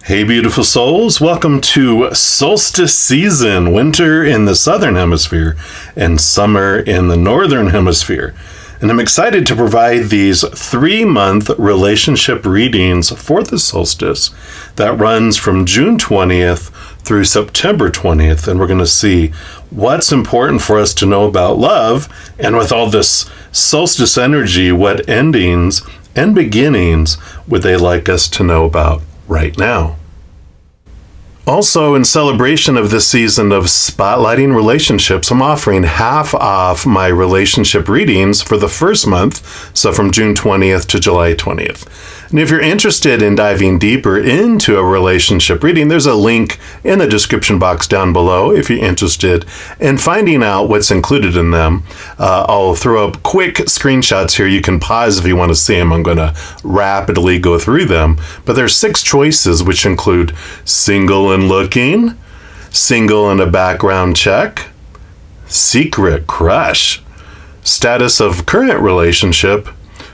Hey, beautiful souls. Welcome to solstice season, winter in the southern hemisphere and summer in the northern hemisphere. And I'm excited to provide these 3-month relationship readings for the solstice that runs from June 20th through September 20th. And we're going to see what's important for us to know about love. And with all this solstice energy, what endings and beginnings would they like us to know about right now? Also, in celebration of this season of spotlighting relationships, I'm offering half off my relationship readings for the first month, so from June 20th to July 20th. And if you're interested in diving deeper into a relationship reading, there's a link in the description box down below if you're interested in finding out what's included in them. I'll throw up quick screenshots here. You can pause if you want to see them. I'm going to rapidly go through them. But there's 6 choices, which include single and looking, single and a background check, secret crush, status of current relationship,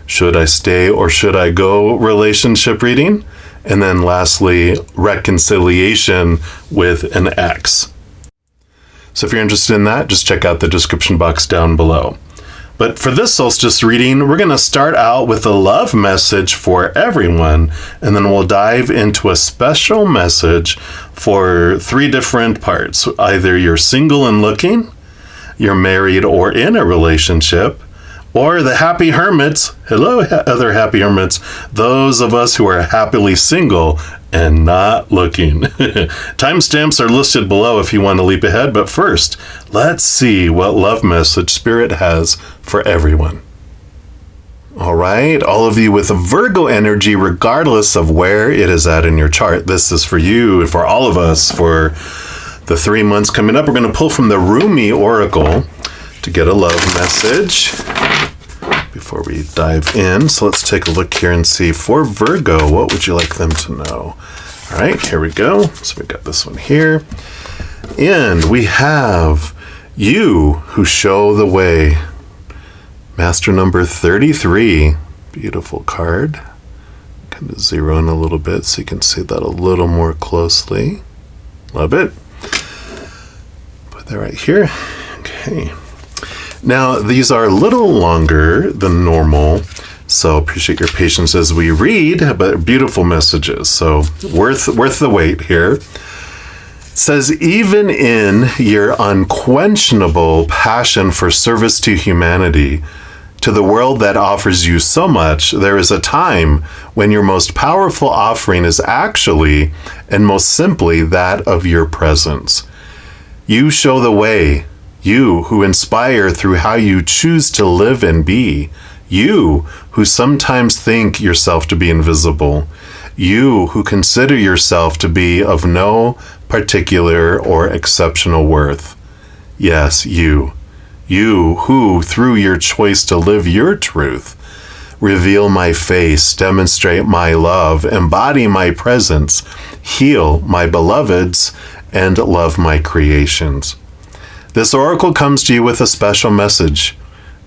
should I stay or should I go relationship reading, and then lastly, reconciliation with an ex. So if you're interested in that, just check out the description box down below. But for this solstice reading, we're going to start out with a love message for everyone, and then we'll dive into a special message for 3 different parts. Either you're single and looking, you're married or in a relationship, or the Happy Hermits. Hello, other Happy Hermits. Those of us who are happily single and not looking. Timestamps are listed below if you want to leap ahead. But first, let's see what love message Spirit has for everyone. All right, all of you with Virgo energy, regardless of where it is at in your chart, this is for you, for all of us, for the 3 months coming up. We're going to pull from the Rumi Oracle to get a love message before we dive in. So let's take a look here and see for Virgo, what would you like them to know? All right, here we go. So we got this one here. And we have you who show the way. Master number 33. Beautiful card. Kind of zero in a little bit so you can see that a little more closely. Love it. Put that right here. Okay. Now, these are a little longer than normal, so appreciate your patience as we read, but beautiful messages, so worth the wait here. It says, even in your unquenchable passion for service to humanity, to the world that offers you so much, there is a time when your most powerful offering is actually, and most simply, that of your presence. You show the way. You who inspire through how you choose to live and be. You who sometimes think yourself to be invisible. You who consider yourself to be of no particular or exceptional worth. Yes, you. You who, through your choice to live your truth, reveal my face, demonstrate my love, embody my presence, heal my beloveds, and love my creations. This oracle comes to you with a special message.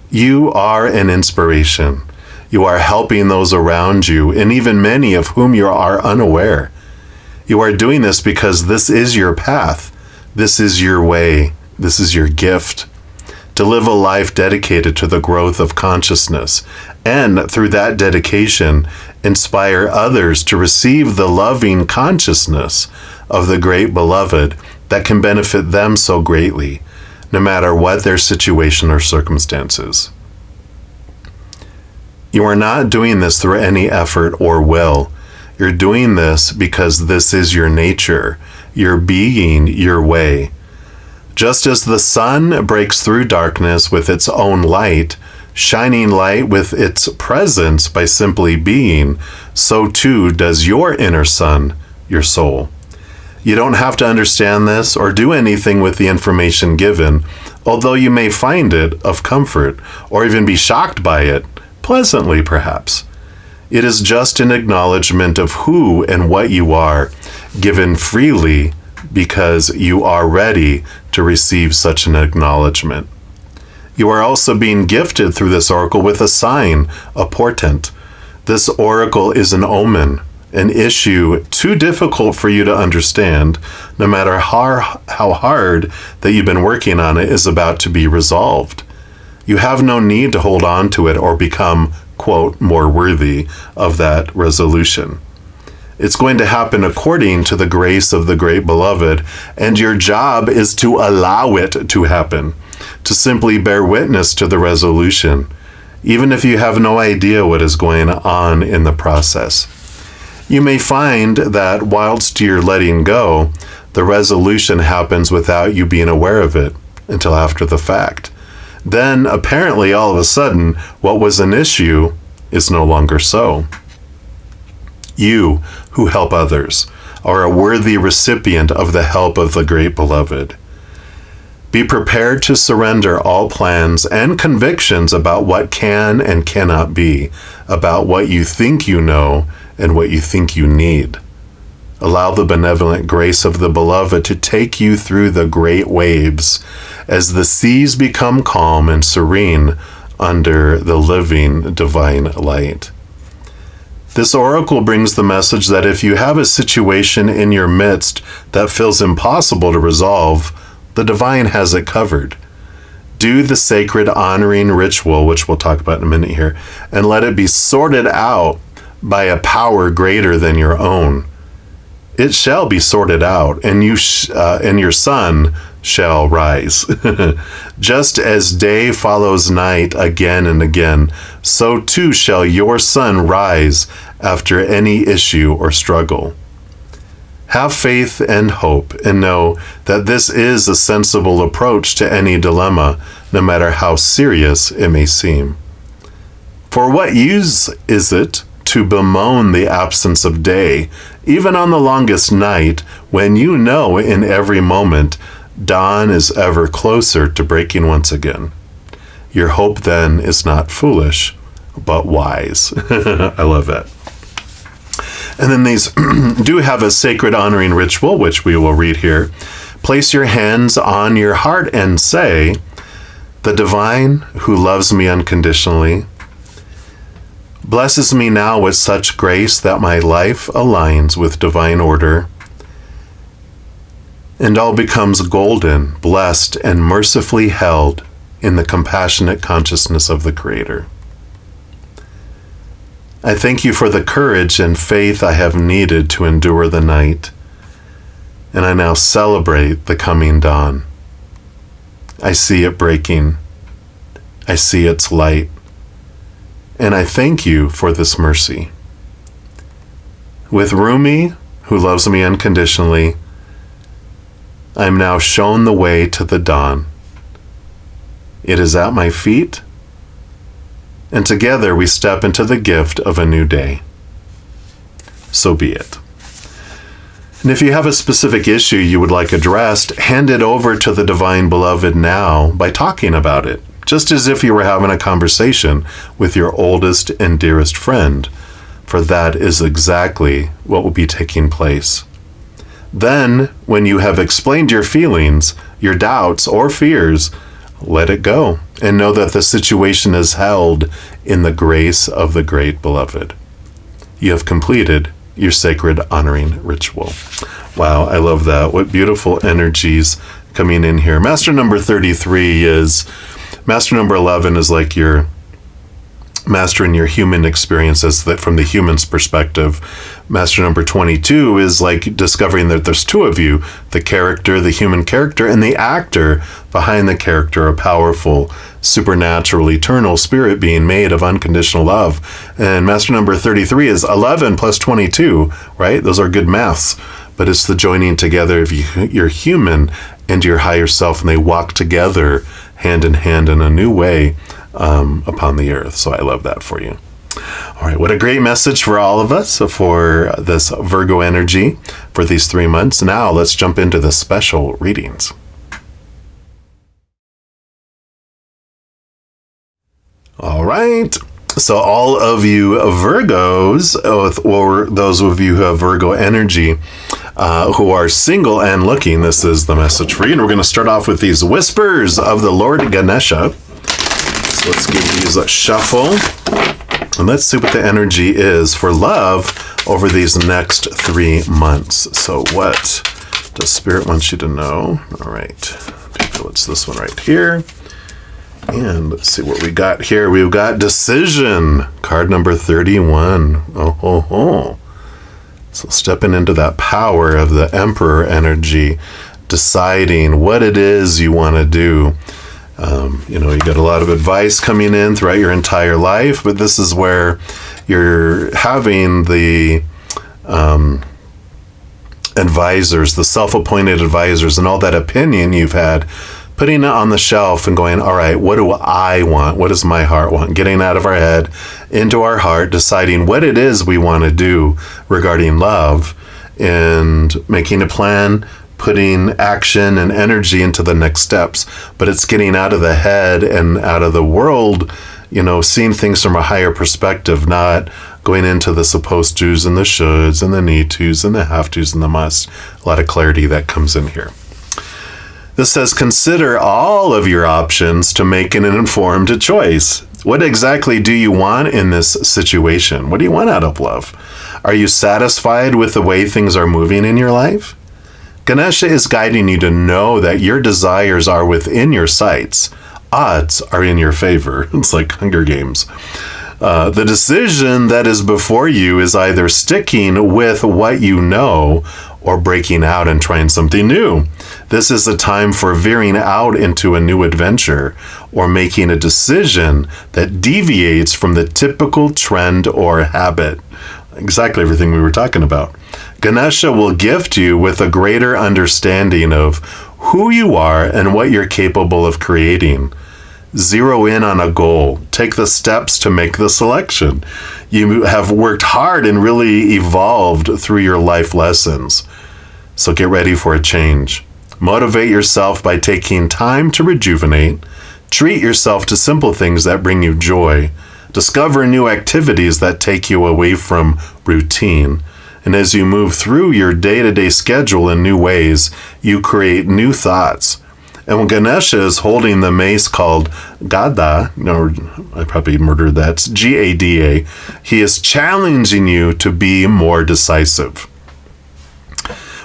You are an inspiration. You are helping those around you, and even many of whom you are unaware. You are doing this because this is your path. This is your way. This is your gift. To live a life dedicated to the growth of consciousness, and through that dedication, inspire others to receive the loving consciousness of the great beloved that can benefit them so greatly, no matter what their situation or circumstances. You are not doing this through any effort or will. You're doing this because this is your nature, your being, your way. Just as the sun breaks through darkness with its own light, shining light with its presence by simply being, so too does your inner sun, your soul. You don't have to understand this or do anything with the information given, although you may find it of comfort or even be shocked by it, pleasantly perhaps. It is just an acknowledgement of who and what you are, given freely because you are ready to receive such an acknowledgement. You are also being gifted through this oracle with a sign, a portent. This oracle is an omen, an issue too difficult for you to understand, no matter how hard that you've been working on it, is about to be resolved. You have no need to hold on to it or become, quote, more worthy of that resolution. It's going to happen according to the grace of the great beloved, and your job is to allow it to happen, to simply bear witness to the resolution, even if you have no idea what is going on in the process. You may find that whilst you're letting go, the resolution happens without you being aware of it until after the fact. Then, apparently, all of a sudden, what was an issue is no longer so. You, who help others, are a worthy recipient of the help of the great beloved. Be prepared to surrender all plans and convictions about what can and cannot be, about what you think you know and what you think you need. Allow the benevolent grace of the beloved to take you through the great waves as the seas become calm and serene under the living divine light. This oracle brings the message that if you have a situation in your midst that feels impossible to resolve, the divine has it covered. Do the sacred honoring ritual, which we'll talk about in a minute here, and let it be sorted out by a power greater than your own. It shall be sorted out, and and your sun shall rise. Just as day follows night again and again, so too shall your sun rise after any issue or struggle. Have faith and hope, and know that this is a sensible approach to any dilemma, no matter how serious it may seem. For what use is it to bemoan the absence of day, even on the longest night, when you know in every moment dawn is ever closer to breaking once again? Your hope then is not foolish, but wise. I love that. And then these do have a sacred honoring ritual, which we will read here. Place your hands on your heart and say, "The divine who loves me unconditionally blesses me now with such grace that my life aligns with divine order, and all becomes golden, blessed, and mercifully held in the compassionate consciousness of the Creator. I thank you for the courage and faith I have needed to endure the night, and I now celebrate the coming dawn. I see it breaking. I see its light, and I thank you for this mercy. With Rumi, who loves me unconditionally, I am now shown the way to the dawn. It is at my feet, and together we step into the gift of a new day. So be it." And if you have a specific issue you would like addressed, hand it over to the divine beloved now by talking about it, just as if you were having a conversation with your oldest and dearest friend, for that is exactly what will be taking place. Then, when you have explained your feelings, your doubts, or fears, let it go and know that the situation is held in the grace of the great beloved. You have completed your sacred honoring ritual. Wow, I love that. What beautiful energies coming in here. Master number 33 is, master number 11 is like your mastering your human experiences that from the human's perspective. Master number 22 is like discovering that there's two of you, the character, the human character, and the actor behind the character, a powerful, supernatural, eternal spirit being made of unconditional love. And master number 33 is 11 plus 22, right? Those are good maths, but it's the joining together of your human and your higher self, and they walk together hand in hand in a new way upon the earth. So I love that for you. All right, what a great message for all of us for this Virgo energy for these 3 months. Now let's jump into the special readings. All right, so all of you Virgos, or those of you who have Virgo energy, who are single and looking, this is the message for you. And we're going to start off with these whispers of the Lord Ganesha. So let's give these a shuffle. And let's see what the energy is for love over these next 3 months. So what does Spirit want you to know? All right. I feel it's this one right here. And let's see what we got here. We've got Decision, card number 31. Oh. So stepping into that power of the Emperor energy, deciding what it is you want to do. You got a lot of advice coming in throughout your entire life, but this is where you're having the advisors, the self-appointed advisors, and all that opinion you've had, putting it on the shelf and going, all right, what do I want? What does my heart want? Getting out of our head into our heart, deciding what it is we want to do regarding love, and making a plan, putting action and energy into the next steps. But it's getting out of the head and out of the world, seeing things from a higher perspective, not going into the supposed tos and the shoulds and the need tos and the have tos and the must. A lot of clarity that comes in here. This says, consider all of your options to make an informed choice. What exactly do you want in this situation? What do you want out of love? Are you satisfied with the way things are moving in your life? Ganesha is guiding you to know that your desires are within your sights. Odds are in your favor. It's like Hunger Games. The decision that is before you is either sticking with what you know or breaking out and trying something new. This is a time for veering out into a new adventure or making a decision that deviates from the typical trend or habit. Exactly everything we were talking about. Ganesha will gift you with a greater understanding of who you are and what you're capable of creating. Zero in on a goal. Take the steps to make the selection. You have worked hard and really evolved through your life lessons. So get ready for a change. Motivate yourself by taking time to rejuvenate. Treat yourself to simple things that bring you joy. Discover new activities that take you away from routine. And as you move through your day-to-day schedule in new ways, you create new thoughts. And when Ganesha is holding the mace called Gada, I probably murdered that, it's Gada, he is challenging you to be more decisive.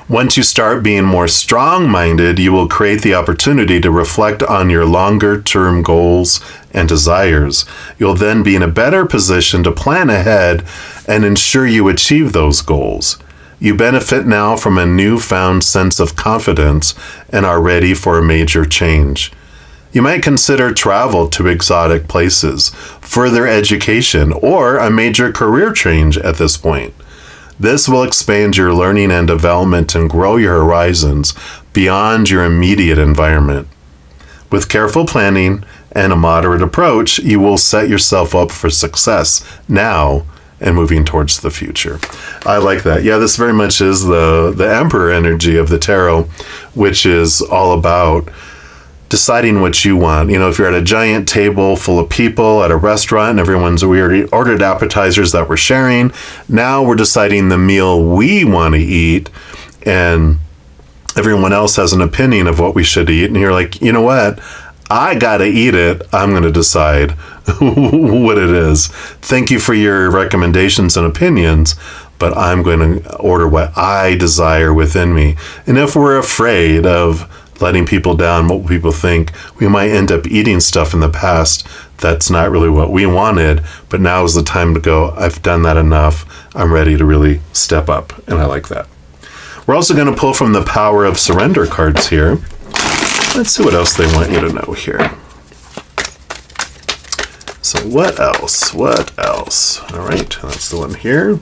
Once you start being more strong-minded, you will create the opportunity to reflect on your longer-term goals and desires. You'll then be in a better position to plan ahead and ensure you achieve those goals. You benefit now from a newfound sense of confidence and are ready for a major change. You might consider travel to exotic places, further education, or a major career change at this point. This will expand your learning and development and grow your horizons beyond your immediate environment. With careful planning and a moderate approach, you will set yourself up for success now and moving towards the future. I like that. Yeah, this very much is the Emperor energy of the tarot, which is all about deciding what you want. If you're at a giant table full of people at a restaurant and we already ordered appetizers that we're sharing, now we're deciding the meal we want to eat, and everyone else has an opinion of what we should eat, and you're like, you know what? I gotta eat it. I'm gonna decide what it is. Thank you for your recommendations and opinions, but I'm going to order what I desire within me. And if we're afraid of letting people down, what people think, we might end up eating stuff in the past that's not really what we wanted, but now is the time to go, I've done that enough. I'm ready to really step up, and I like that. We're also going to pull from the Power of Surrender cards here. Let's see what else they want you to know here. So what else? All right, that's the one here.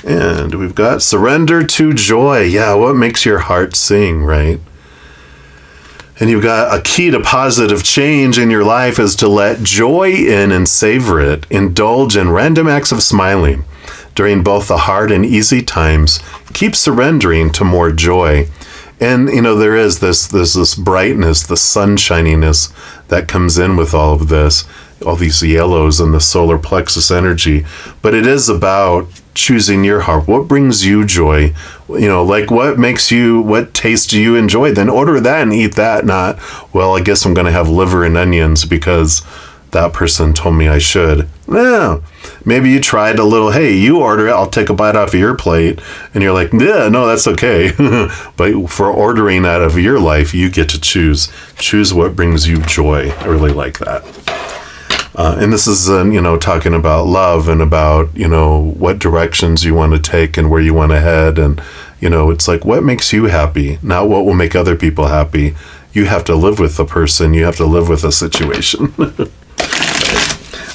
And we've got surrender to joy. Yeah, what makes your heart sing, right? And you've got a key to positive change in your life is to let joy in and savor it. Indulge in random acts of smiling. During both the hard and easy times, keep surrendering to more joy. And, there is this brightness, the sunshininess that comes in with all of this, all these yellows and the solar plexus energy. But it is about choosing your heart. What brings you joy? What taste do you enjoy? Then order that and eat that, not, well, I guess I'm going to have liver and onions because that person told me I should. No, Maybe you tried a little, hey, you order it, I'll take a bite off of your plate. And you're like, yeah, no, that's okay. But for ordering out of your life, you get to choose. Choose what brings you joy. I really like that. And this is, talking about love and about, what directions you want to take and where you want to head. And, it's like, what makes you happy, not what will make other people happy. You have to live with the person. You have to live with a situation.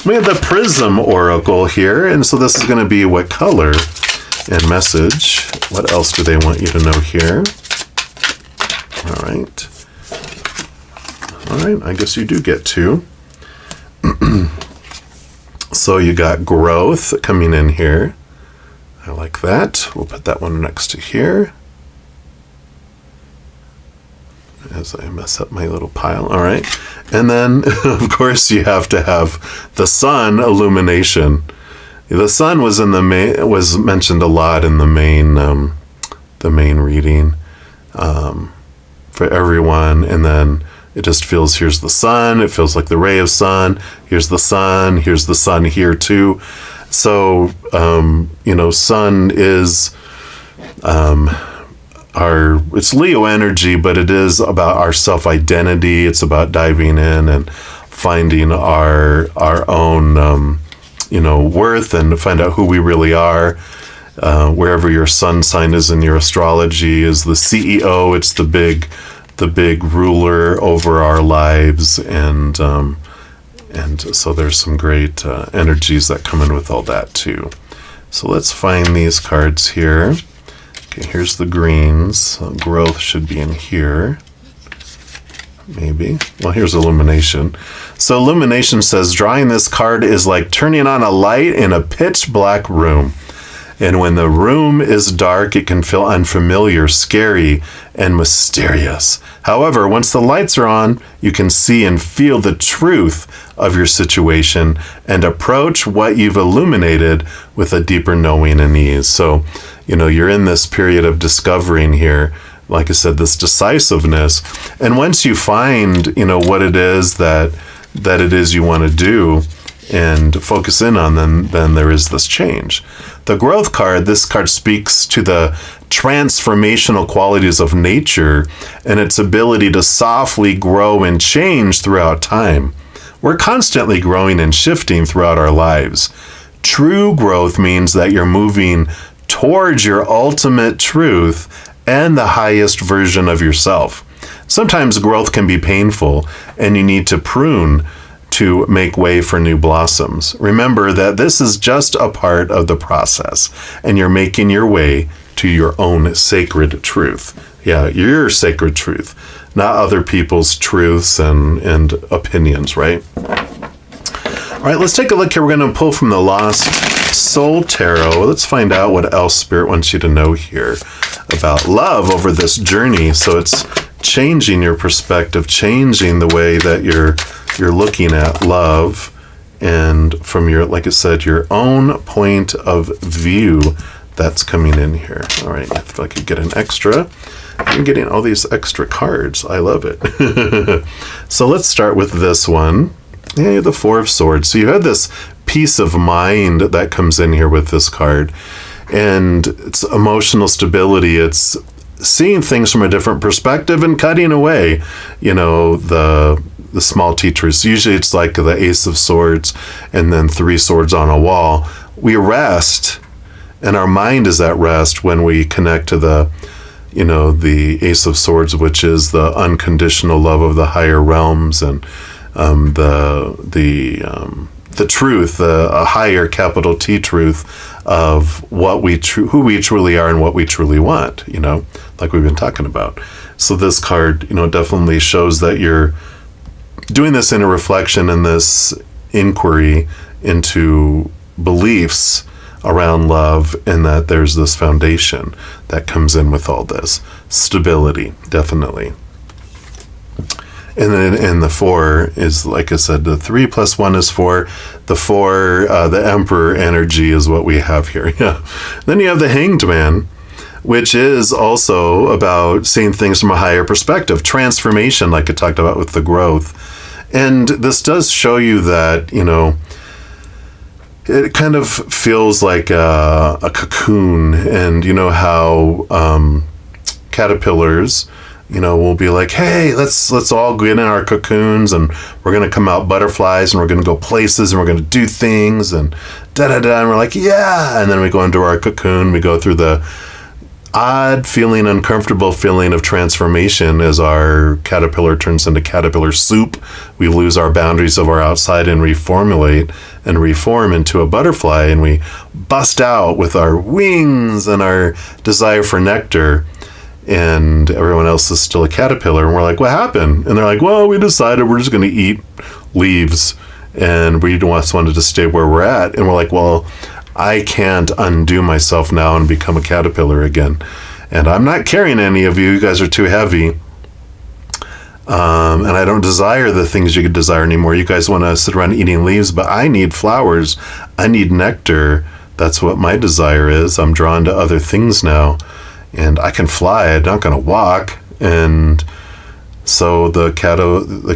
We have the Prism Oracle here. And so this is going to be what color and message. What else do they want you to know here? All right. I guess you do get 2. So you got growth coming in here. I like that. We'll put that one next to here as I mess up my little pile. All right. And then, of course, you have to have the sun illumination. The sun was was mentioned a lot in the main reading for everyone. And then it just feels, here's the sun. It feels like the ray of sun. Here's the sun. Here's the sun here too. So, sun is it's Leo energy, but it is about our self-identity. It's about diving in and finding our own, worth and find out who we really are. Wherever your sun sign is in your astrology is the CEO. It's the big ruler over our lives. And so there's some great energies that come in with all that too. So let's find these cards here. Okay, here's the greens. Growth should be in here. Maybe. Well, here's illumination. So illumination says, drawing this card is like turning on a light in a pitch black room. And when the room is dark, it can feel unfamiliar, scary, and mysterious. However, once the lights are on, you can see and feel the truth of your situation and approach what you've illuminated with a deeper knowing and ease. So, you're in this period of discovering here, like I said, this decisiveness. And once you find, what it is that it is you want to do and focus in on, then there is this change. The growth card, this card speaks to the transformational qualities of nature and its ability to softly grow and change throughout time. We're constantly growing and shifting throughout our lives. True growth means that you're moving towards your ultimate truth and the highest version of yourself. Sometimes growth can be painful and you need to prune to make way for new blossoms. Remember that this is just a part of the process and you're making your way to your own sacred truth. Yeah, your sacred truth, not other people's truths and opinions, right? All right, let's take a look here. We're going to pull from the Lost Soul Tarot. Let's find out what else Spirit wants you to know here about love over this journey. So it's changing your perspective, changing the way that you're looking at love, and from your, like I said, your own point of view that's coming in here. All right, if I could get an extra. I'm getting all these extra cards. I love it. So let's start with this one. Yeah, the Four of Swords. So you have this peace of mind that comes in here with this card. And it's emotional stability. It's seeing things from a different perspective and cutting away, the small teachers. Usually it's like the Ace of Swords and then 3 swords on a wall. We rest, and our mind is at rest when we connect to the Ace of Swords, which is the unconditional love of the higher realms, and the truth, a higher capital T truth of who we truly are and what we truly want, like we've been talking about. So this card, definitely shows that you're doing this in a reflection and this inquiry into beliefs around love, and that there's this foundation that comes in with all this. Stability, definitely. And then the 4 is, like I said, the 3 plus 1 is 4. The 4, the Emperor energy is what we have here. Yeah. Then you have the Hanged Man, which is also about seeing things from a higher perspective. Transformation, like I talked about with the growth. And this does show you that, it kind of feels like a cocoon. And you know how caterpillars, will be like, hey, let's all get in our cocoons, and we're going to come out butterflies, and we're going to go places, and we're going to do things, and da-da-da, and we're like, yeah, and then we go into our cocoon, we go through the odd feeling, uncomfortable feeling of transformation as our caterpillar turns into caterpillar soup. We lose our boundaries of our outside and reformulate and reform into a butterfly, and we bust out with our wings and our desire for nectar, and everyone else is still a caterpillar, and we're like, what happened? And they're like, well, we decided we're just going to eat leaves, and we just wanted to stay where we're at. And we're like, well, I can't undo myself now and become a caterpillar again. And I'm not carrying any of you. You guys are too heavy. And I don't desire the things you could desire anymore. You guys want to sit around eating leaves, but I need flowers. I need nectar. That's what my desire is. I'm drawn to other things now. And I can fly. I'm not going to walk. And so the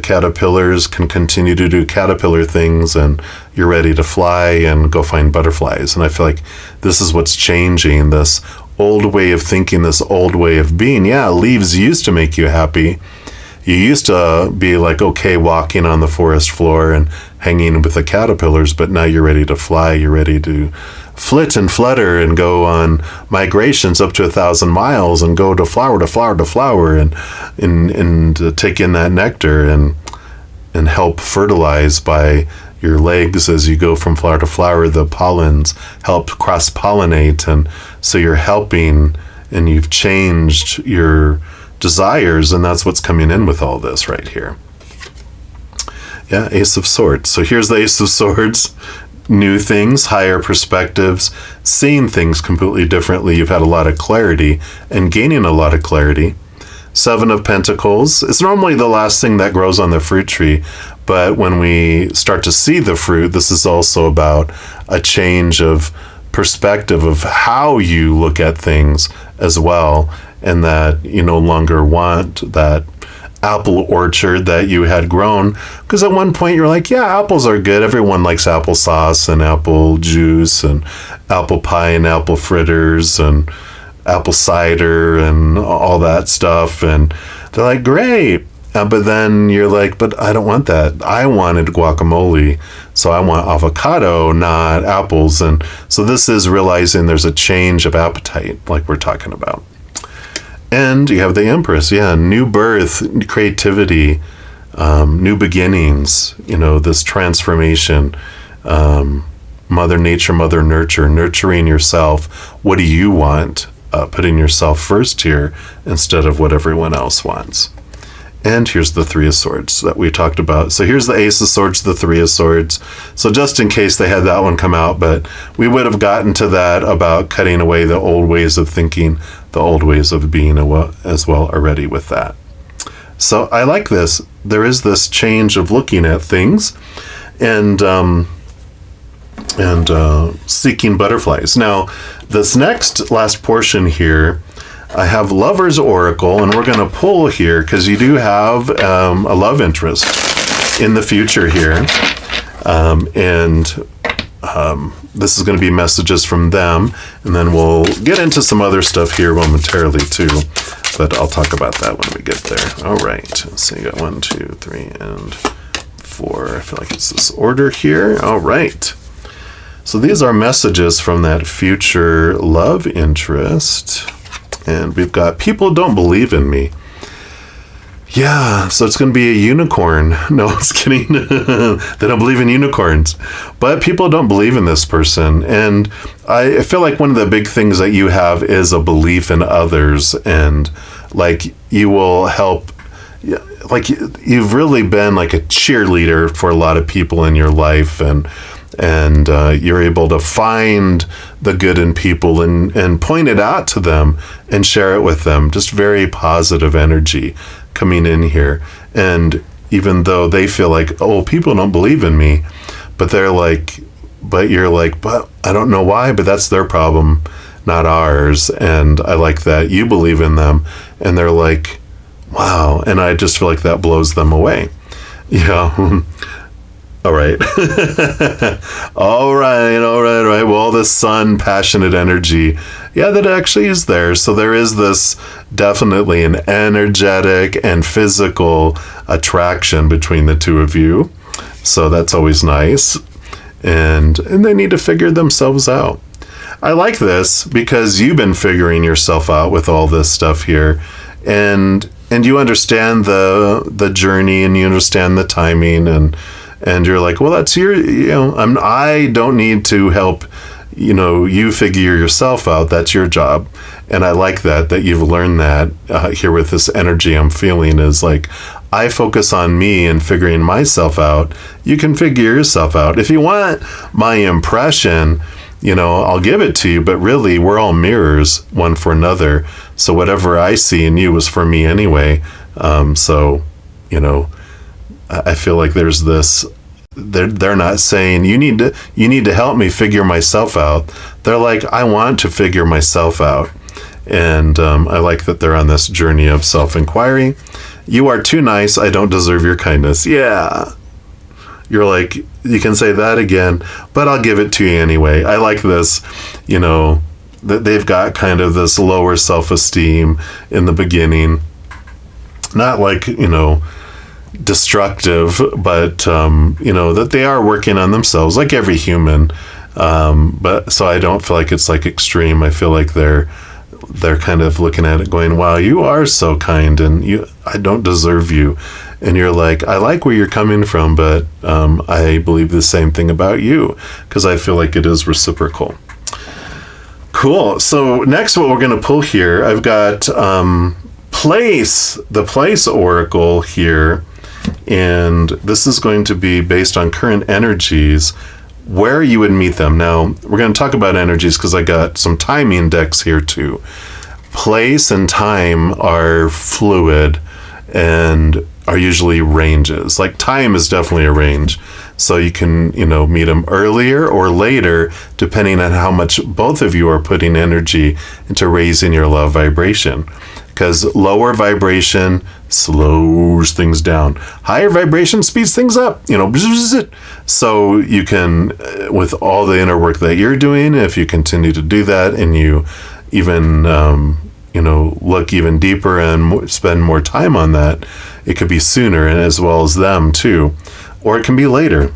caterpillars can continue to do caterpillar things, and you're ready to fly and go find butterflies. And I feel like this is what's changing, this old way of thinking, this old way of being. Yeah, leaves used to make you happy. You used to be like, okay, walking on the forest floor and hanging with the caterpillars, but now you're ready to fly. You're ready to flit and flutter and go on migrations up to 1,000 miles and go to flower to flower to flower and take in that nectar and help fertilize by your legs as you go from flower to flower. The pollens help cross-pollinate, and so you're helping, and you've changed your desires, and that's what's coming in with all this right here. Yeah, Ace of Swords. So here's the Ace of Swords. New things, higher perspectives, seeing things completely differently. You've had a lot of clarity and gaining a lot of clarity. Seven of Pentacles. It's normally the last thing that grows on the fruit tree, but when we start to see the fruit, this is also about a change of perspective of how you look at things as well, and that you no longer want that apple orchard that you had grown, because at one point you're like, yeah, apples are good. Everyone likes applesauce and apple juice and apple pie and apple fritters and apple cider and all that stuff. And they're like, great. But then you're like, but I don't want that. I wanted guacamole, so I want avocado, not apples. And so this is realizing there's a change of appetite, like we're talking about. And you have the Empress, yeah, new birth, creativity, new beginnings, this transformation, Mother Nature, Mother Nurture, nurturing yourself. What do you want? Putting yourself first here instead of what everyone else wants. And here's the Three of Swords that we talked about. So here's the Ace of Swords, the Three of Swords. So just in case they had that one come out, but we would have gotten to that about cutting away the old ways of thinking, the old ways of being as well already with that. So I like this. There is this change of looking at things and seeking butterflies. Now, this last portion here, I have Lover's Oracle, and we're going to pull here because you do have a love interest in the future here. This is going to be messages from them, and then we'll get into some other stuff here momentarily too, but I'll talk about that when we get there. All right, so you got 1, 2, 3, and 4. I feel like it's this order here. All right. So these are messages from that future love interest. And we've got people don't believe in me. Yeah, so it's going to be a unicorn. No, I was kidding. They don't believe in unicorns. But people don't believe in this person. And I feel like one of the big things that you have is a belief in others. And like you will help, like you've really been like a cheerleader for a lot of people in your life. And you're able to find the good in people and point it out to them and share it with them. Just very positive energy coming in here. And even though they feel like, oh, people don't believe in me, but they're like, but you're like, but I don't know why, but that's their problem, not ours. And I like that you believe in them, and they're like, wow. And I just feel like that blows them away. Yeah. All right. All right. Well, the sun, passionate energy. Yeah, that actually is there. So there is this definitely an energetic and physical attraction between the two of you. So that's always nice. And they need to figure themselves out. I like this because you've been figuring yourself out with all this stuff here. And you understand the journey, and you understand the timing, and you're like, well, that's your, I don't need to help, you figure yourself out. That's your job. And I like that you've learned that here with this energy I'm feeling is like, I focus on me and figuring myself out. You can figure yourself out. If you want my impression, I'll give it to you, but really we're all mirrors one for another. So whatever I see in you was for me anyway. I feel like there's this, they're not saying you need to help me figure myself out. They're like, I want to figure myself out. And I like that they're on this journey of self-inquiry. You are too nice. I don't deserve your kindness. Yeah. You're like, you can say that again, but I'll give it to you anyway. I like this, that they've got kind of this lower self-esteem in the beginning. Not like, destructive, but, that they are working on themselves like every human. But so I don't feel like it's like extreme. I feel like they're kind of looking at it going, wow, you are so kind, and I don't deserve you. And you're like, I like where you're coming from, but I believe the same thing about you, because I feel like it is reciprocal. Cool. So next, what we're going to pull here, I've got the place oracle here, and this is going to be based on current energies, where you would meet them. Now, we're going to talk about energies because I got some timing decks here too. Place and time are fluid and are usually ranges. Like time is definitely a range. So you can, meet them earlier or later, depending on how much both of you are putting energy into raising your love vibration. Because lower vibration slows things down. Higher vibration speeds things up, So you can, with all the inner work that you're doing, if you continue to do that and you even, look even deeper and spend more time on that, it could be sooner, and as well as them too. Or it can be later.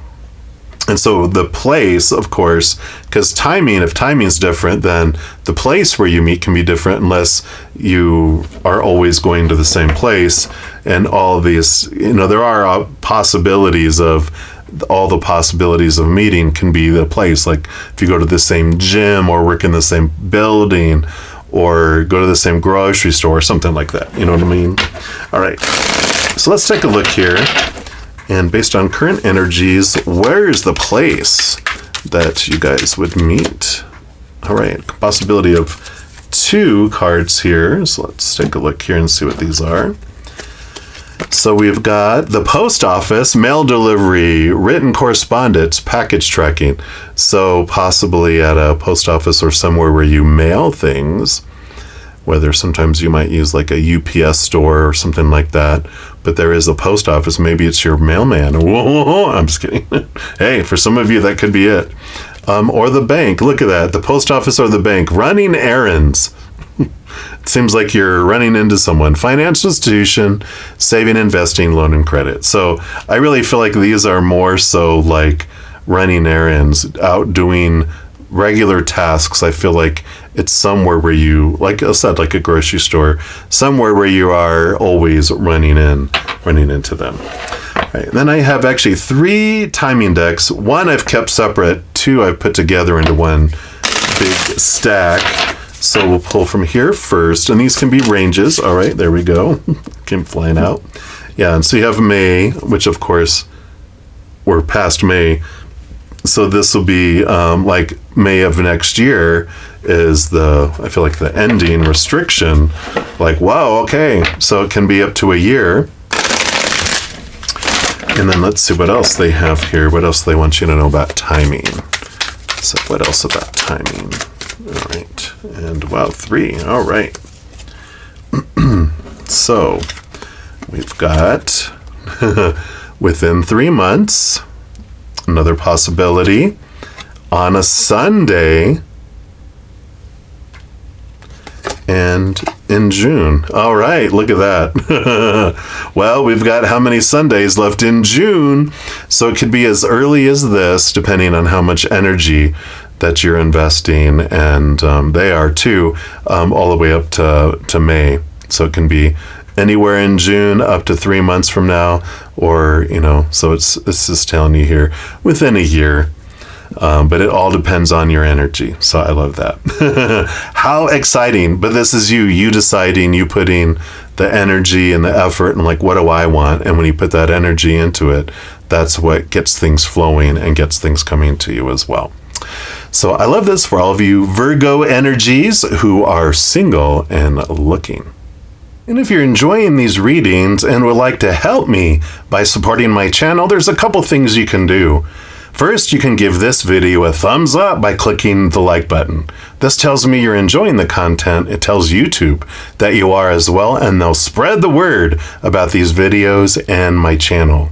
And so the place, of course, because if timing is different, then the place where you meet can be different unless you are always going to the same place. And all these, there are possibilities of, all the possibilities of meeting can be the place. Like if you go to the same gym or work in the same building or go to the same grocery store or something like that. You know what I mean? All right. So let's take a look here. And based on current energies, where is the place that you guys would meet? All right, possibility of 2 cards here. So let's take a look here and see what these are. So we've got the post office, mail delivery, written correspondence, package tracking. So possibly at a post office or somewhere where you mail things, whether sometimes you might use like a UPS store or something like that, but there is a post office. Maybe it's your mailman. Whoa, I'm just kidding. Hey, for some of you, that could be it. Or the bank. Look at that. The post office or the bank. Running errands. It seems like you're running into someone. Financial institution, saving, investing, loan, and credit. So I really feel like these are more so like running errands, out doing regular tasks. I feel like it's somewhere where you, like I said, like a grocery store, somewhere where you are always running into them. All right, then I have actually 3 timing decks. 1 I've kept separate, 2 I've put together into one big stack. So we'll pull from here first, and these can be ranges. All right, there we go. Came flying out. Yeah, and so you have May, which of course we're past May. So this will be like May of next year is I feel like the ending restriction. Like, wow, okay. So it can be up to a year. And then let's see what else they have here. What else they want you to know about timing. So what else about timing? All right. And wow, 3. All right. So we've got within 3 months, Another possibility, on a Sunday and in June. All right, look at that. Well, we've got how many Sundays left in June? So it could be as early as this, depending on how much energy that you're investing, and they are too, all the way up to May. So it can be anywhere in June up to 3 months from now, or, so it's just telling you here within a year. But it all depends on your energy. So I love that. How exciting. But this is you deciding, you putting the energy and the effort and like, what do I want? And when you put that energy into it, that's what gets things flowing and gets things coming to you as well. So I love this for all of you Virgo energies who are single and looking. And if you're enjoying these readings and would like to help me by supporting my channel, there's a couple things you can do. First, you can give this video a thumbs up by clicking the like button. This tells me you're enjoying the content. It tells YouTube that you are as well, and they'll spread the word about these videos and my channel.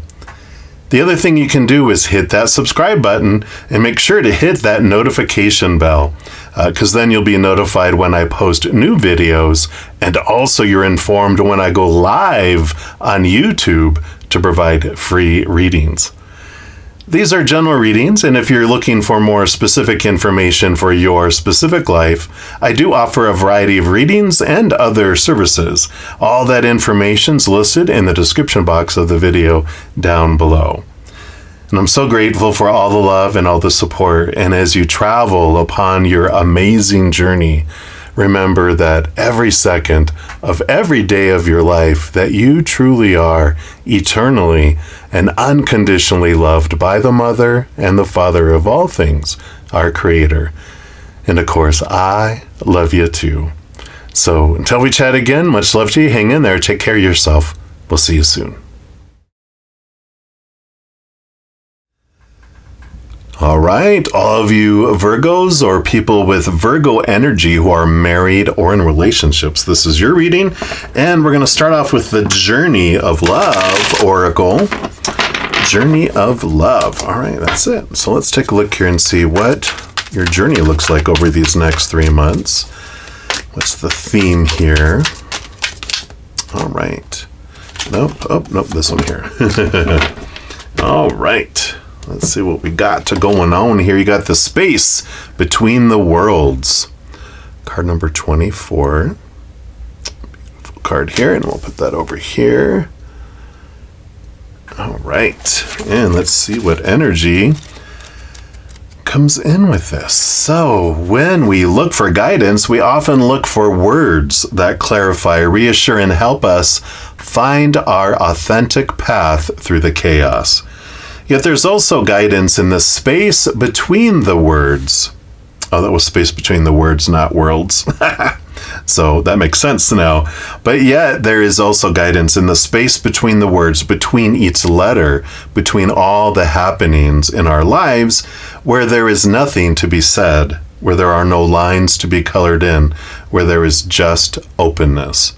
The other thing you can do is hit that subscribe button and make sure to hit that notification bell, because then you'll be notified when I post new videos, and also you're informed when I go live on YouTube to provide free readings. These are general readings, and if you're looking for more specific information for your specific life, I do offer a variety of readings and other services. All that information's listed in the description box of the video down below. And I'm so grateful for all the love and all the support, and as you travel upon your amazing journey, remember that every second of every day of your life that you truly are eternally and unconditionally loved by the Mother and the Father of all things, our Creator. And of course, I love you too. So until we chat again, much love to you. Hang in there. Take care of yourself. We'll see you soon. All right, all of you Virgos or people with Virgo energy who are married or in relationships, this is your reading. And we're going to start off with the Journey of Love Oracle. Journey of Love. All right, that's it. So let's take a look here and see what your journey looks like over these next 3 months. What's the theme here? All right. Nope, this one here. All right. Let's see what we got going on here. You got the Space Between the Worlds. Card number 24. Beautiful card here, and we'll put that over here. All right. And let's see what energy comes in with this. So when we look for guidance, we often look for words that clarify, reassure, and help us find our authentic path through the chaos. Yet there's also guidance in the space between the words. Oh, that was space between the words, not worlds. So that makes sense now. But yet there is also guidance in the space between the words, between each letter, between all the happenings in our lives, where there is nothing to be said, where there are no lines to be colored in, where there is just openness.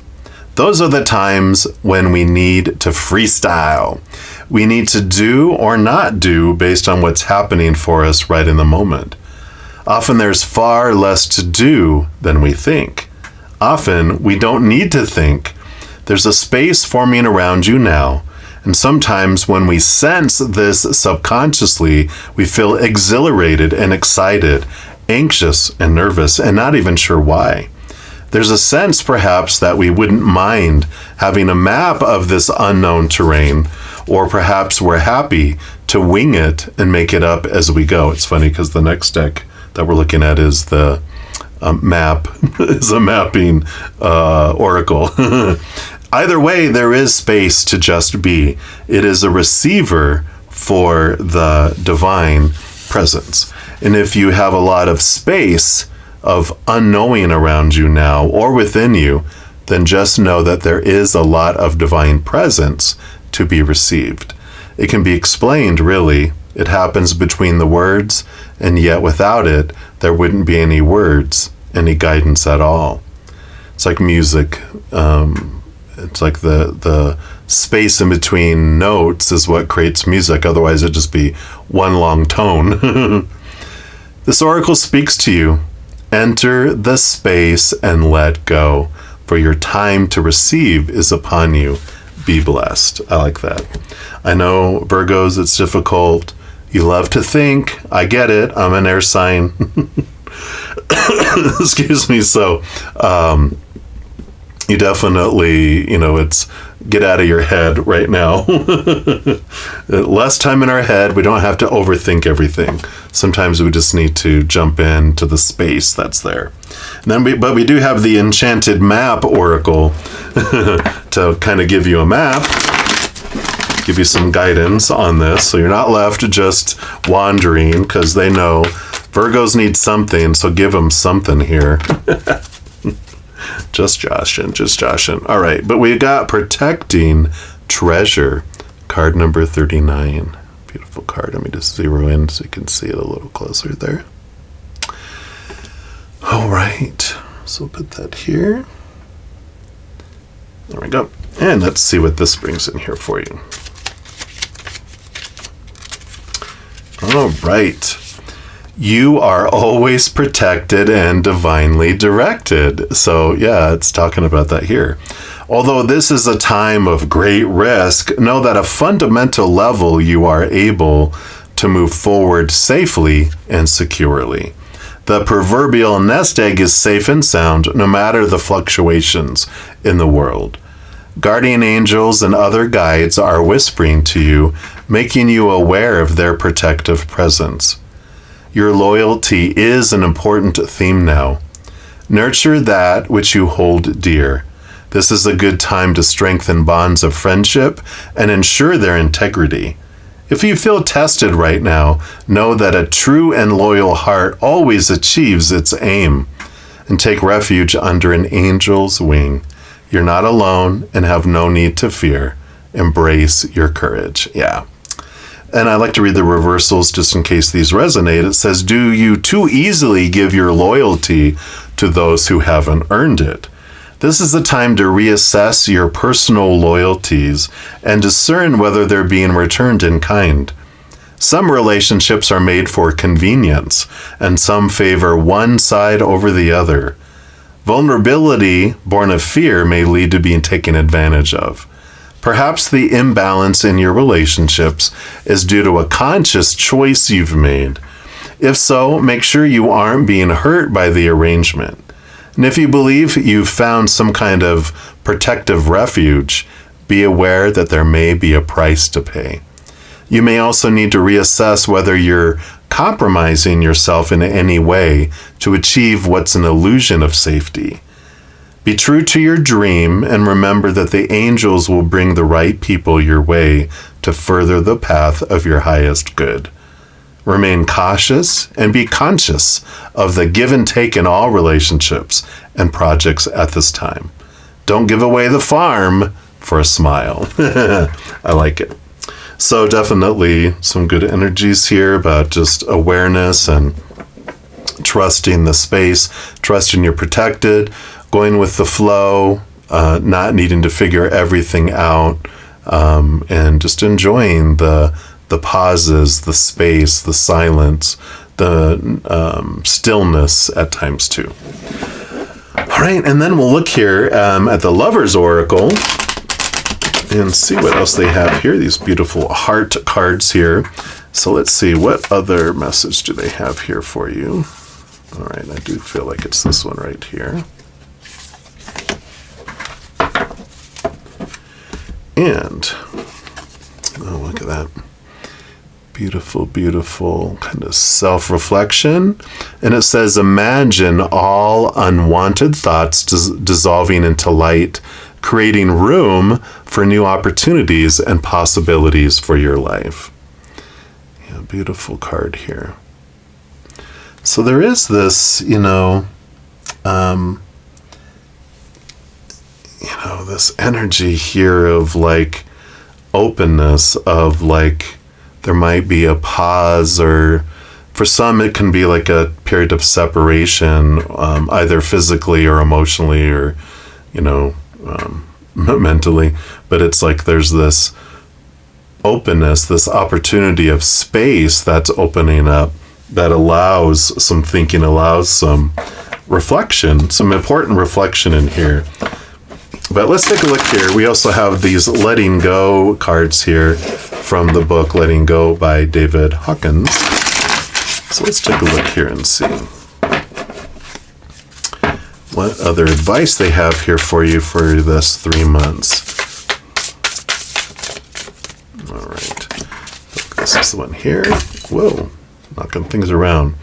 Those are the times when we need to freestyle. We need to do or not do based on what's happening for us right in the moment. Often there's far less to do than we think. Often we don't need to think. There's a space forming around you now. And sometimes when we sense this subconsciously, we feel exhilarated and excited, anxious and nervous, and not even sure why. There's a sense, perhaps, that we wouldn't mind having a map of this unknown terrain, or perhaps we're happy to wing it and make it up as we go. It's funny because the next deck that we're looking at is the map, is a mapping oracle. Either way, there is space to just be. It is a receiver for the divine presence. And if you have a lot of space of unknowing around you now or within you, then just know that there is a lot of divine presence to be received. It can be explained, really. It happens between the words, and yet without it, there wouldn't be any words, any guidance at all. It's like music. It's like the space in between notes is what creates music. Otherwise, it'd just be one long tone. This oracle speaks to you. Enter the space and let go, for your time to receive is upon you. Be blessed. I like that. I know, Virgos, it's difficult. You love to think. I get it. I'm an air sign. Excuse me. So, you definitely, it's get out of your head right now. Less time in our head. We don't have to overthink everything. Sometimes we just need to jump into the space that's there. And then but we do have the Enchanted Map Oracle to kind of give you a map, give you some guidance on this. So you're not left just wandering, because they know Virgos need something. So give them something here. Just joshing. All right, but we got Protecting Treasure, card number 39. Beautiful card. Let me just zero in so you can see it a little closer there. All right, so we'll put that here. There we go. And let's see what this brings in here for you. All right. You are always protected and divinely directed. So yeah, it's talking about that here. Although this is a time of great risk, know that at a fundamental level you are able to move forward safely and securely. The proverbial nest egg is safe and sound no matter the fluctuations in the world. Guardian angels and other guides are whispering to you, making you aware of their protective presence. Your loyalty is an important theme now. Nurture that which you hold dear. This is a good time to strengthen bonds of friendship and ensure their integrity. If you feel tested right now, know that a true and loyal heart always achieves its aim. And take refuge under an angel's wing. You're not alone and have no need to fear. Embrace your courage. Yeah. And I like to read the reversals just in case these resonate. It says, do you too easily give your loyalty to those who haven't earned it? This is the time to reassess your personal loyalties and discern whether they're being returned in kind. Some relationships are made for convenience, and some favor one side over the other. Vulnerability born of fear may lead to being taken advantage of. Perhaps the imbalance in your relationships is due to a conscious choice you've made. If so, make sure you aren't being hurt by the arrangement. And if you believe you've found some kind of protective refuge, be aware that there may be a price to pay. You may also need to reassess whether you're compromising yourself in any way to achieve what's an illusion of safety. Be true to your dream and remember that the angels will bring the right people your way to further the path of your highest good. Remain cautious and be conscious of the give and take in all relationships and projects at this time. Don't give away the farm for a smile. I like it. So definitely some good energies here about just awareness and trusting the space, trusting you're protected, going with the flow, not needing to figure everything out, and just enjoying the pauses, the space, the silence, the stillness at times too. All right, and then we'll look here at the Lover's Oracle and see what else they have here. These beautiful heart cards here. So let's see, what other message do they have here for you? All right, I do feel like it's this one right here. And, oh, look at that. Beautiful, beautiful kind of self-reflection. And it says, imagine all unwanted thoughts dissolving into light, creating room for new opportunities and possibilities for your life. Yeah, beautiful card here. So there is this, this energy here of like openness, of like there might be a pause, or for some it can be like a period of separation, either physically or emotionally or mentally, but it's like there's this openness, this opportunity of space that's opening up, that allows some thinking, allows some reflection, some important reflection in here. But let's take a look here. We also have these letting go cards here from the book Letting Go by David Hawkins. So let's take a look here and see what other advice they have here for you for this 3 months. All right. This is the one here. Whoa, knocking things around.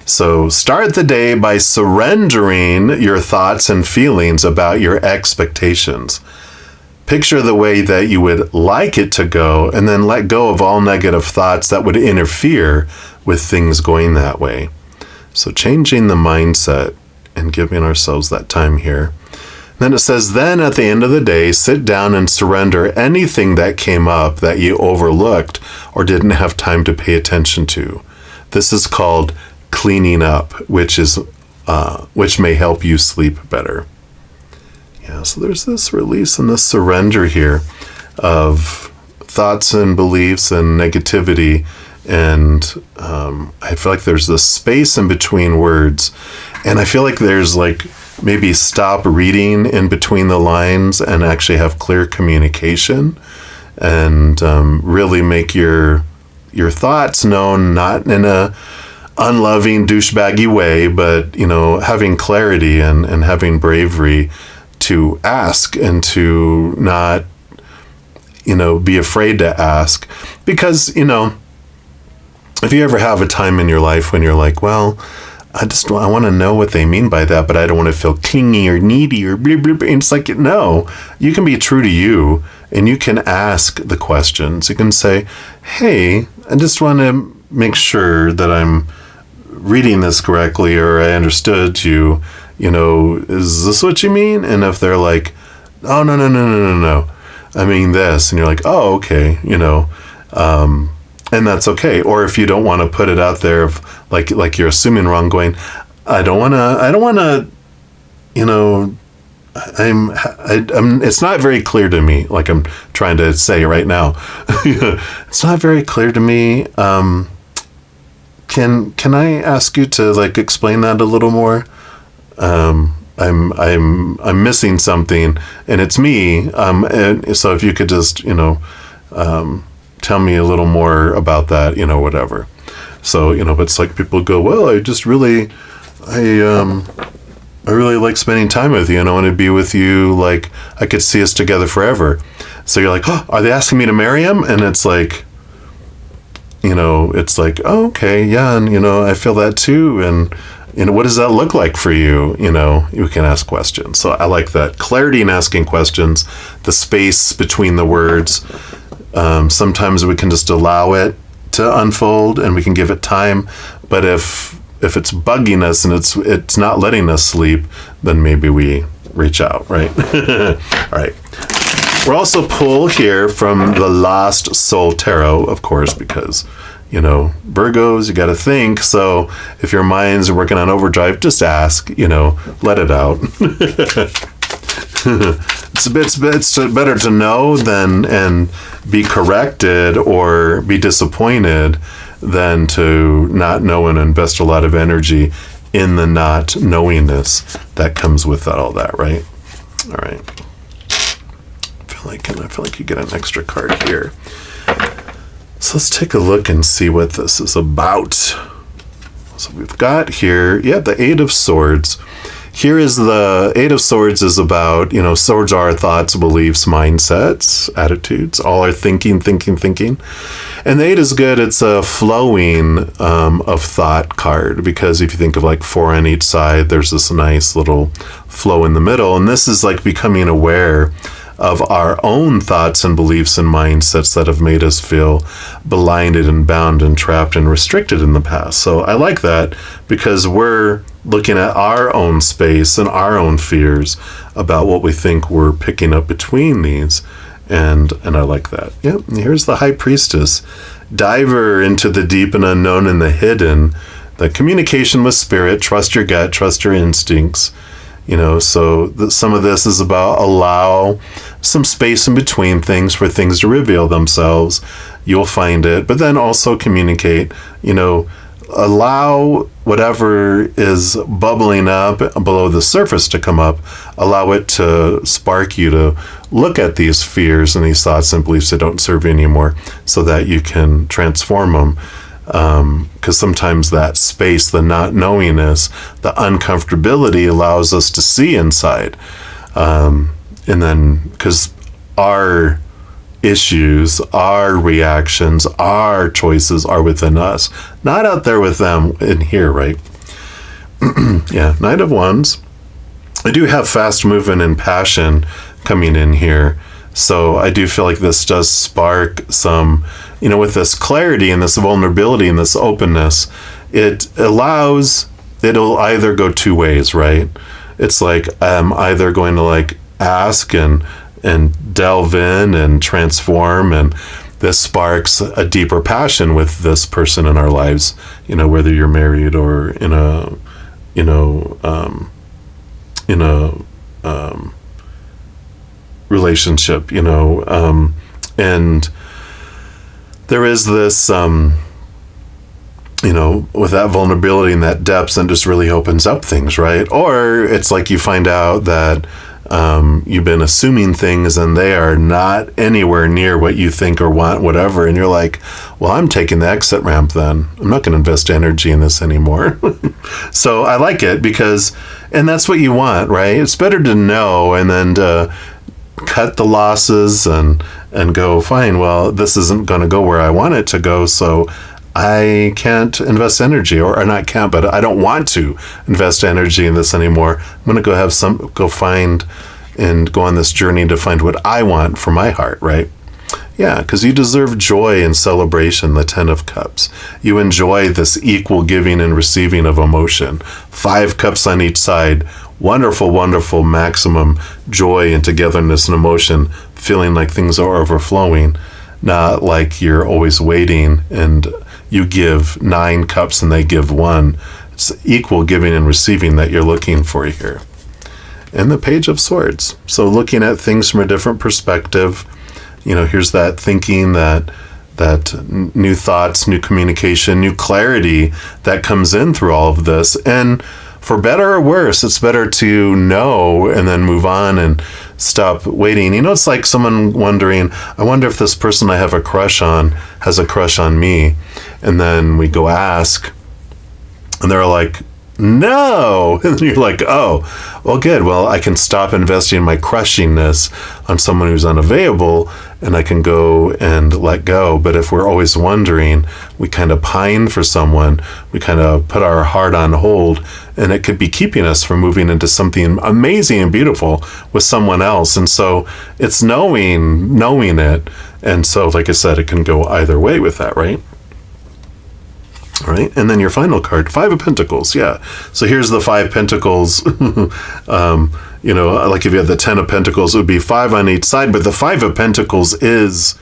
So start the day by surrendering your thoughts and feelings about your expectations. Picture the way that you would like it to go, and then let go of all negative thoughts that would interfere with things going that way. So changing the mindset and giving ourselves that time here. Then it says, then at the end of the day, sit down and surrender anything that came up that you overlooked or didn't have time to pay attention to. This is called cleaning up, which may help you sleep better. Yeah, so there's this release and this surrender here of thoughts and beliefs and negativity. And I feel like there's this space in between words. And I feel like there's like maybe stop reading in between the lines and actually have clear communication and really make your thoughts known, not in a unloving, douchebaggy way, but, you know, having clarity and having bravery to ask and to not, you know, be afraid to ask. Because, you know, if you ever have a time in your life when you're like, well, I want to know what they mean by that, but I don't want to feel clingy or needy or blah, blah, blah. And it's like, no, you can be true to you and you can ask the questions. You can say, hey, I just want to make sure that I'm reading this correctly, or I understood you, you know, is this what you mean? And if they're like, oh, no, I mean this, and you're like, oh, okay, you know, and that's okay. Or if you don't want to put it out there, of like you're assuming wrong, going, I don't want to, you know, I'm, it's not very clear to me, like I'm trying to say right now, it's not very clear to me. Can I ask you to like explain that a little more? I'm missing something, and it's me. And so if you could just, you know, tell me a little more about that, you know, whatever. So, you know, but it's like people go, well, I really like spending time with you, and I want to be with you. Like I could see us together forever. So you're like, oh, are they asking me to marry him? And it's like, you know, it's like, oh, okay, yeah, and, you know, I feel that too, and, you know, what does that look like for you? You know, you can ask questions. So I like that. Clarity in asking questions, the space between the words. Sometimes we can just allow it to unfold and we can give it time. But if it's bugging us and it's not letting us sleep, then maybe we reach out, right? All right. We'll also pull here from the Lost Soul Tarot, of course, because, you know, Virgos, you got to think. So if your mind's working on overdrive, just ask, you know, let it out. It's better to know than and be corrected or be disappointed than to not know and invest a lot of energy in the not knowingness that comes with all that, right? All right. I feel like you get an extra card here. So let's take a look and see what this is about. So we've got here, the Eight of Swords. Here is the Eight of Swords is about, you know, swords are our thoughts, beliefs, mindsets, attitudes, all our thinking. And the Eight is good. It's a flowing of thought card, because if you think of like four on each side, there's this nice little flow in the middle. And this is like becoming aware of our own thoughts and beliefs and mindsets that have made us feel blinded and bound and trapped and restricted in the past. So I like that, because we're looking at our own space and our own fears about what we think we're picking up between these. And I like that. Yep. And here's the High Priestess. Diver into the deep and unknown and the hidden. The communication with spirit. Trust your gut. Trust your instincts. So some of this is about allow some space in between things for things to reveal themselves. You'll find it, but then also communicate, allow whatever is bubbling up below the surface to come up, allow it to spark you to look at these fears and these thoughts and beliefs that don't serve you anymore so that you can transform them. Because sometimes that space, the not knowingness, the uncomfortability allows us to see inside. And then because our issues, our reactions, our choices are within us, not out there with them in here, right? Yeah, Knight of Wands. I do have fast movement and passion coming in here. So I do feel like this does spark some, with this clarity and this vulnerability and this openness, it'll either go two ways, right? It's like I'm either going to ask and delve in and transform, and this sparks a deeper passion with this person in our lives, whether you're married or in a relationship, and there is this, with that vulnerability and that depth, and just really opens up things, right? Or it's like you find out that you've been assuming things and they are not anywhere near what you think or want, whatever, and you're like, well, I'm taking the exit ramp then. I'm not going to invest energy in this anymore. So I like it and that's what you want, right? It's better to know and then to cut the losses and go, fine, well, this isn't going to go where I want it to go, so I can't invest energy, or not can't, but I don't want to invest energy in this anymore. I'm going to go find and go on this journey to find what I want for my heart, right? Yeah, because you deserve joy and celebration, the 10 of Cups. You enjoy this equal giving and receiving of emotion. 5 cups on each side. Wonderful, wonderful, maximum joy and togetherness and emotion, feeling like things are overflowing, not like you're always waiting and you give 9 cups and they give 1. It's equal giving and receiving that you're looking for here. And the Page of Swords. So looking at things from a different perspective, here's that thinking, that new thoughts, new communication, new clarity that comes in through all of this. And for better or worse, it's better to know and then move on and stop waiting. It's like someone wondering, I wonder if this person I have a crush on has a crush on me. And then we go ask, and they're like, no. And you're like, oh, well, good. Well, I can stop investing my crushiness on someone who's unavailable, and I can go and let go. But if we're always wondering, we kind of pine for someone, we kind of put our heart on hold, and it could be keeping us from moving into something amazing and beautiful with someone else. And so it's knowing it. And so, like I said, it can go either way with that, right? All right, and then your final card, 5 of Pentacles. Yeah, so here's the 5 Pentacles. Like if you had the 10 of Pentacles, it would be 5 on each side, but the 5 of Pentacles is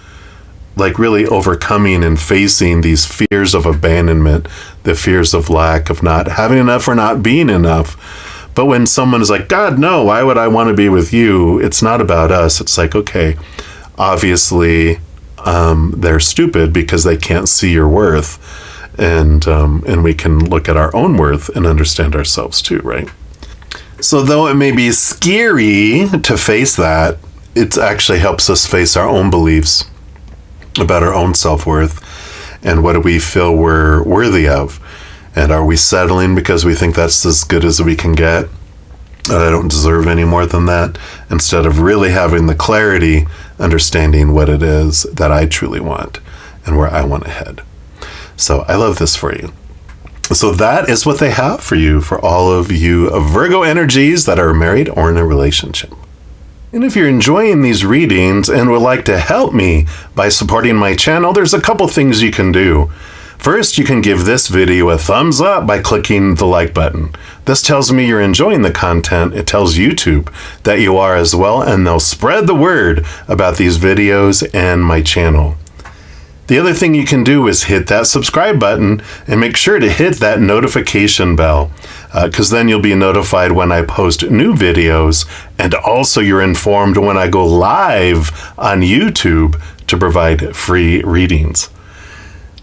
like really overcoming and facing these fears of abandonment, the fears of lack, of not having enough or not being enough. But when someone is like, God, no, why would I want to be with you? It's not about us. It's like, okay, obviously they're stupid because they can't see your worth. And we can look at our own worth and understand ourselves too, right? So though it may be scary to face that, it actually helps us face our own beliefs about our own self-worth and what do we feel we're worthy of. And are we settling because we think that's as good as we can get? I don't deserve any more than that, instead of really having the clarity, understanding what it is that I truly want and where I want to head. So I love this for you. So that is what they have for you, for all of you Virgo energies that are married or in a relationship. And if you're enjoying these readings and would like to help me by supporting my channel, there's a couple things you can do. First, you can give this video a thumbs up by clicking the like button. This tells me you're enjoying the content. It tells YouTube that you are as well, and they'll spread the word about these videos and my channel. The other thing you can do is hit that subscribe button and make sure to hit that notification bell. because then you'll be notified when I post new videos, and also you're informed when I go live on YouTube to provide free readings.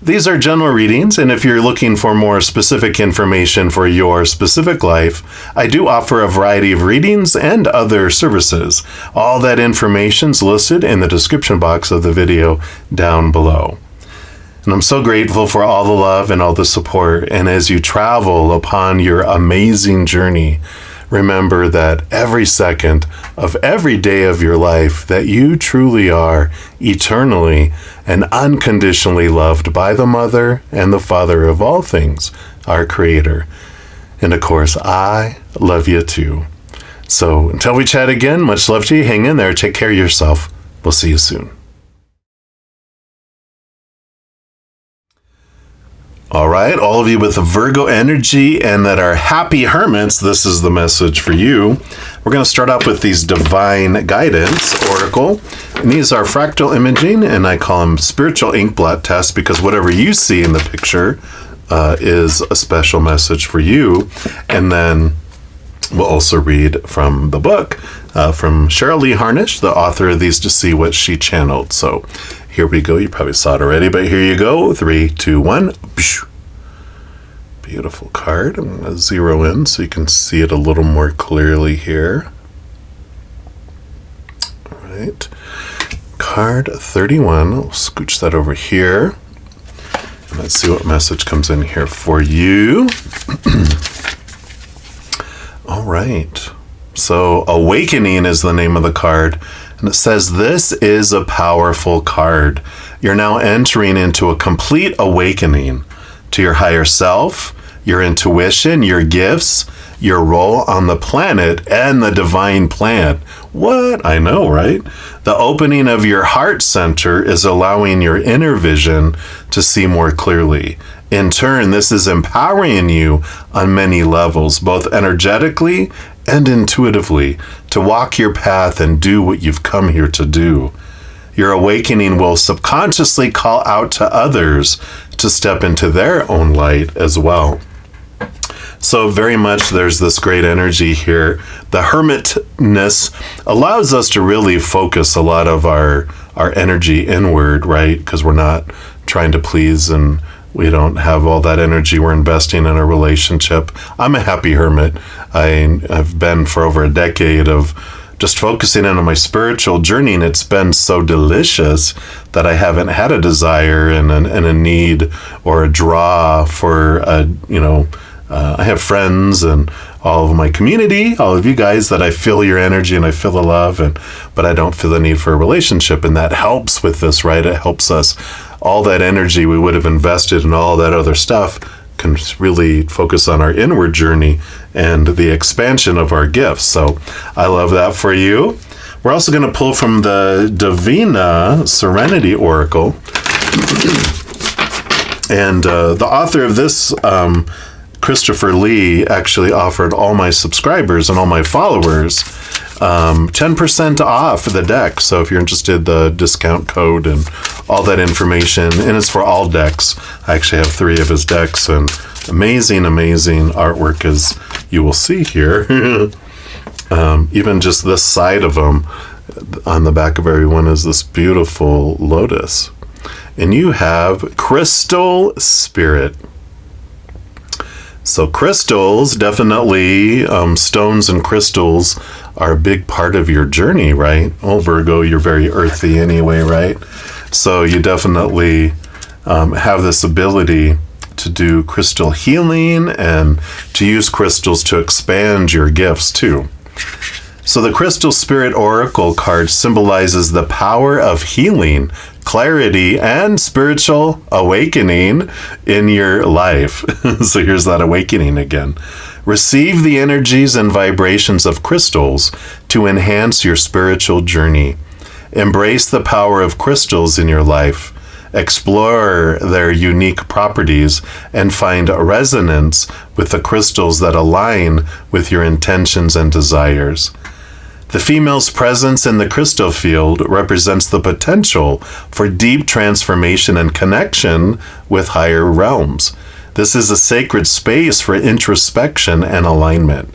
These are general readings, and if you're looking for more specific information for your specific life, I do offer a variety of readings and other services. All that information's listed in the description box of the video down below. And I'm so grateful for all the love and all the support, and as you travel upon your amazing journey, remember that every second of every day of your life that you truly are eternally and unconditionally loved by the Mother and the Father of all things, our Creator. And of course, I love you too. So until we chat again, much love to you. Hang in there. Take care of yourself. We'll see you soon. All right, all of you with the Virgo energy and that are happy hermits, this is the message for you. We're going to start off with these divine guidance oracle. And these are fractal imaging, and I call them spiritual ink blot tests because whatever you see in the picture is a special message for you. And then we'll also read from the book from Cheryl Lee Harnish, the author of these, to see what she channeled. So here we go. You probably saw it already, but here you go. 3, 2, 1. Beautiful card. I'm going to zero in so you can see it a little more clearly here. All right. Card 31. I'll scooch that over here. And let's see what message comes in here for you. All right. So Awakening is the name of the card. And it says, this is a powerful card. You're now entering into a complete awakening to your higher self, your intuition, your gifts, your role on the planet, and the divine plan. What? I know, right? The opening of your heart center is allowing your inner vision to see more clearly. In turn, this is empowering you on many levels, both energetically and intuitively, to walk your path and do what you've come here to do. Your awakening will subconsciously call out to others to step into their own light as well. So very much there's this great energy here. The hermitness allows us to really focus a lot of our energy inward, right? Because we're not trying to please, and we don't have all that energy we're investing in a relationship. I'm a happy hermit. I've been for over a decade of just focusing in on my spiritual journey, and it's been so delicious that I haven't had a desire and a need or a draw for I have friends and all of my community, all of you guys, that I feel your energy and I feel the love, but I don't feel the need for a relationship, and that helps with this, right? It helps us. All that energy we would have invested in all that other stuff can really focus on our inward journey and the expansion of our gifts. So I love that for you. We're also going to pull from the Divina Serenity Oracle. And the author of this, Christopher Lee, actually offered all my subscribers and all my followers 10% off the deck. So if you're interested, the discount code and all that information, and it's for all decks. I actually have 3 of his decks, and amazing artwork, as you will see here. Even just this side of them, on the back of everyone, is this beautiful lotus. And you have Crystal Spirit. So crystals, definitely, stones and crystals are a big part of your journey, right? Oh, Virgo, you're very earthy anyway, right? So you definitely have this ability to do crystal healing and to use crystals to expand your gifts too. So the Crystal Spirit Oracle card symbolizes the power of healing, clarity, and spiritual awakening in your life. So here's that awakening again. Receive the energies and vibrations of crystals to enhance your spiritual journey. Embrace the power of crystals in your life. Explore their unique properties and find a resonance with the crystals that align with your intentions and desires. The female's presence in the crystal field represents the potential for deep transformation and connection with higher realms. This is a sacred space for introspection and alignment.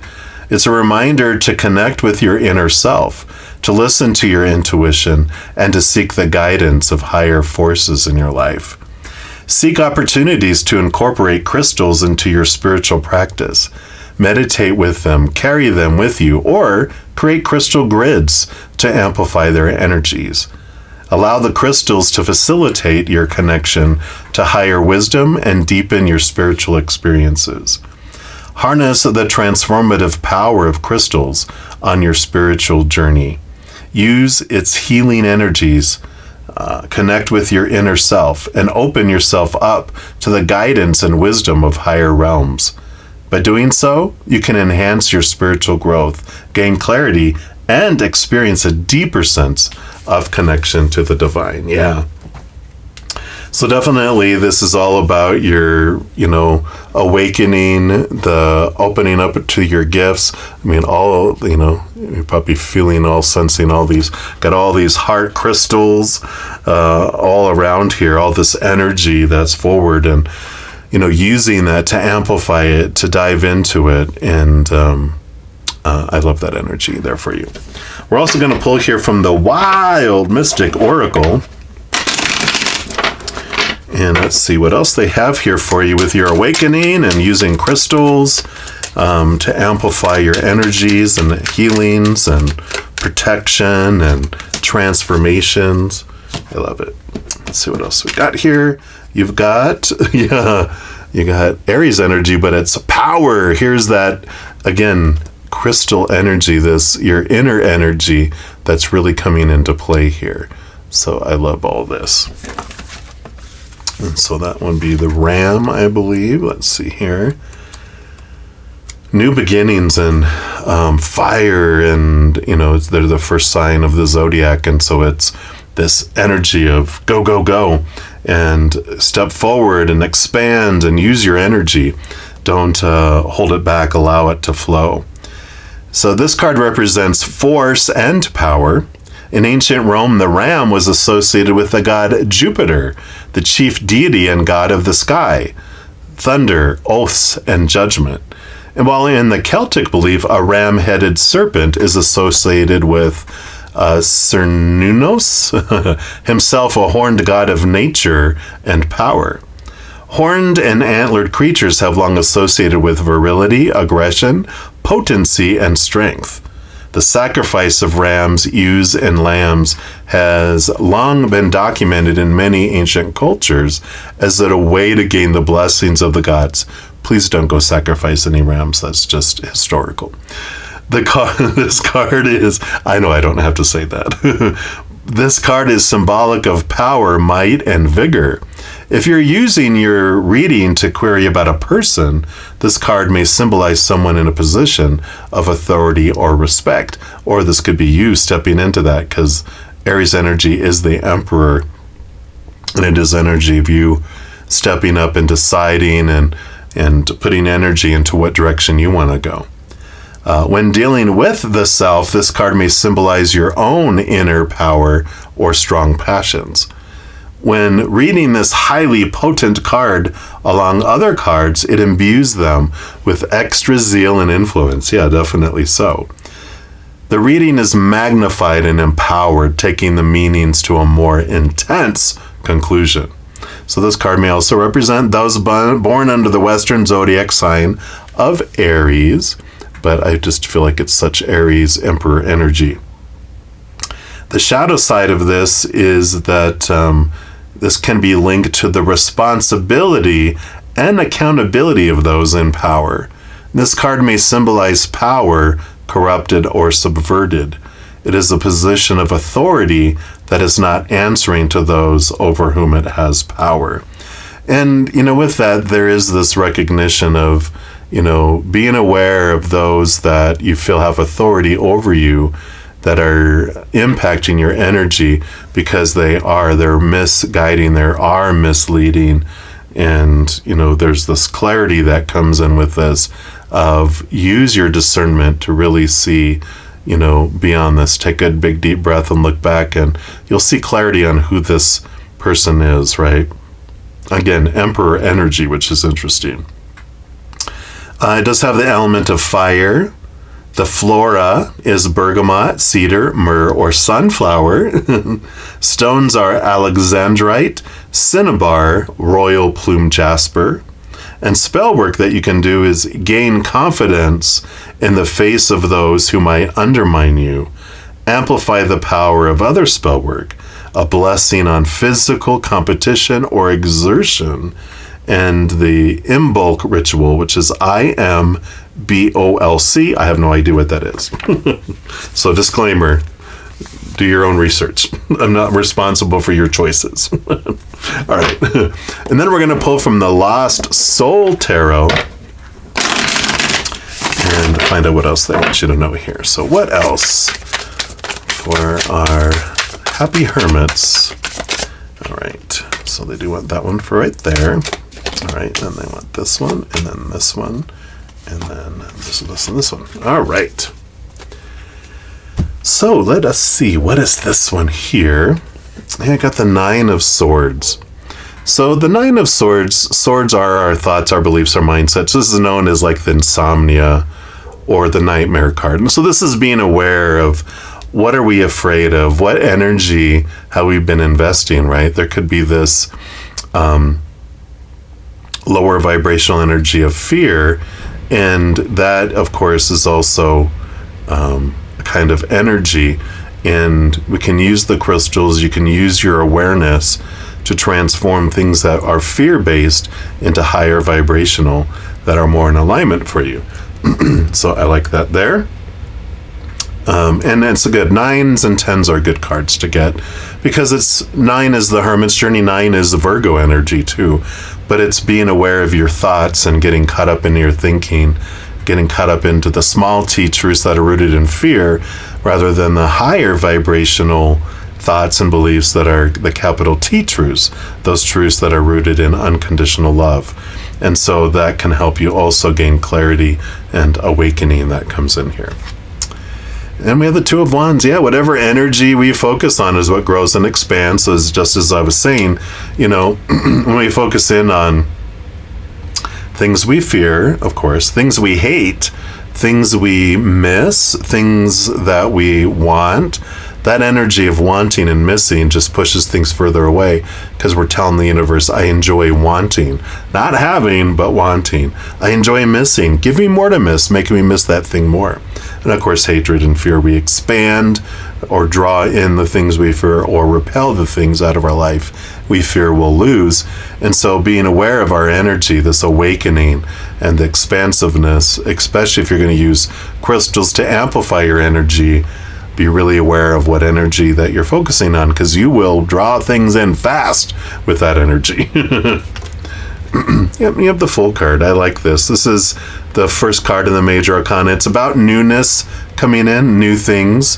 It's a reminder to connect with your inner self, to listen to your intuition, and to seek the guidance of higher forces in your life. Seek opportunities to incorporate crystals into your spiritual practice. Meditate with them, carry them with you, or create crystal grids to amplify their energies. Allow the crystals to facilitate your connection to higher wisdom and deepen your spiritual experiences. Harness the transformative power of crystals on your spiritual journey. Use its healing energies. Connect with your inner self and open yourself up to the guidance and wisdom of higher realms. By doing so, you can enhance your spiritual growth, gain clarity, and experience a deeper sense of connection to the divine. Yeah. So definitely this is all about your, awakening, the opening up to your gifts. I mean, you're probably sensing got all these heart crystals all around here, all this energy that's forward, and, using that to amplify it, to dive into it. And I love that energy there for you. We're also going to pull here from the Wild Mystic Oracle. And let's see what else they have here for you with your awakening and using crystals to amplify your energies and healings and protection and transformations. I love it. Let's see what else we got here. You got Aries energy, but it's power. Here's that, again, crystal energy, your inner energy that's really coming into play here. So I love all this. And so that would be the Ram, I believe. Let's see here. New beginnings and fire, and they're the first sign of the zodiac, and so it's this energy of go, go, go, and step forward and expand and use your energy. Don't hold it back, allow it to flow. So this card represents force and power. In ancient Rome, the ram was associated with the god Jupiter, the chief deity and god of the sky, thunder, oaths, and judgment. And while in the Celtic belief, a ram-headed serpent is associated with Cernunnos, himself a horned god of nature and power. Horned and antlered creatures have long associated with virility, aggression, potency, and strength. The sacrifice of rams, ewes, and lambs has long been documented in many ancient cultures as a way to gain the blessings of the gods. Please don't go sacrifice any rams. That's just historical. This card is, I know I don't have to say that. This card is symbolic of power, might, and vigor. If you're using your reading to query about a person, this card may symbolize someone in a position of authority or respect. Or this could be you stepping into that, because Aries energy is the Emperor. And it is energy of you stepping up and deciding and putting energy into what direction you want to go. When dealing with the self, this card may symbolize your own inner power or strong passions. When reading this highly potent card along other cards, it imbues them with extra zeal and influence. Yeah, definitely so. The reading is magnified and empowered, taking the meanings to a more intense conclusion. So this card may also represent those born under the Western zodiac sign of Aries, but I just feel like it's such Aries Emperor energy. The shadow side of this is that this can be linked to the responsibility and accountability of those in power. This card may symbolize power corrupted or subverted. It is a position of authority that is not answering to those over whom it has power. And, with that, there is this recognition of, being aware of those that you feel have authority over you, that are impacting your energy, because they're misguiding, they are misleading. And, there's this clarity that comes in with this of use your discernment to really see, beyond this. Take a big deep breath and look back, and you'll see clarity on who this person is, right? Again, Emperor energy, which is interesting. It does have the element of fire. The flora is bergamot, cedar, myrrh, or sunflower. Stones are alexandrite, cinnabar, royal plume jasper. And spell work that you can do is gain confidence in the face of those who might undermine you. Amplify the power of other spell work. A blessing on physical competition or exertion. And the Imbolc ritual, which is IMBOLC. I have no idea what that is. So disclaimer, do your own research. I'm not responsible for your choices. All right. And then we're going to pull from the Lost Soul Tarot and find out what else they want you to know here. So what else for our Happy Hermits? All right. So they do want that one for right there. All right. Then they want this one, and then this one, and then this and this one. All right. So let us see. What is this one here? I got the Nine of Swords. So the Nine of Swords are our thoughts, our beliefs, our mindsets. This is known as like the insomnia or the nightmare card. And so this is being aware of what are we afraid of? What energy have we been investing, right? There could be this lower vibrational energy of fear. And that, of course, is also a kind of energy. And we can use the crystals. You can use your awareness to transform things that are fear-based into higher vibrational that are more in alignment for you. So I like that there. And it's a good 9s and 10s are good cards to get because it's 9 is the Hermit's journey. 9 is the Virgo energy too, but it's being aware of your thoughts and getting caught up in your thinking, getting caught up into the small t truths that are rooted in fear rather than the higher vibrational thoughts and beliefs that are the capital T truths, those truths that are rooted in unconditional love. And so that can help you also gain clarity and awakening that comes in here. And we have the Two of Wands. Yeah, whatever energy we focus on is what grows and expands. So it's just as I was saying, you know, when we focus in on things we fear, of course, things we hate, things we miss, things that we want, that energy of wanting and missing just pushes things further away because we're telling the universe, I enjoy wanting. Not having, but wanting. I enjoy missing. Give me more to miss, making me miss that thing more. And of course, hatred and fear, we expand or draw in the things we fear or repel the things out of our life we fear we'll lose. And so being aware of our energy, this awakening and the expansiveness, especially if you're going to use crystals to amplify your energy, be really aware of what energy that you're focusing on because you will draw things in fast with that energy. Yep, you have the Full card. I like this. This is the first card in the Major Arcana. It's about newness coming in, new things,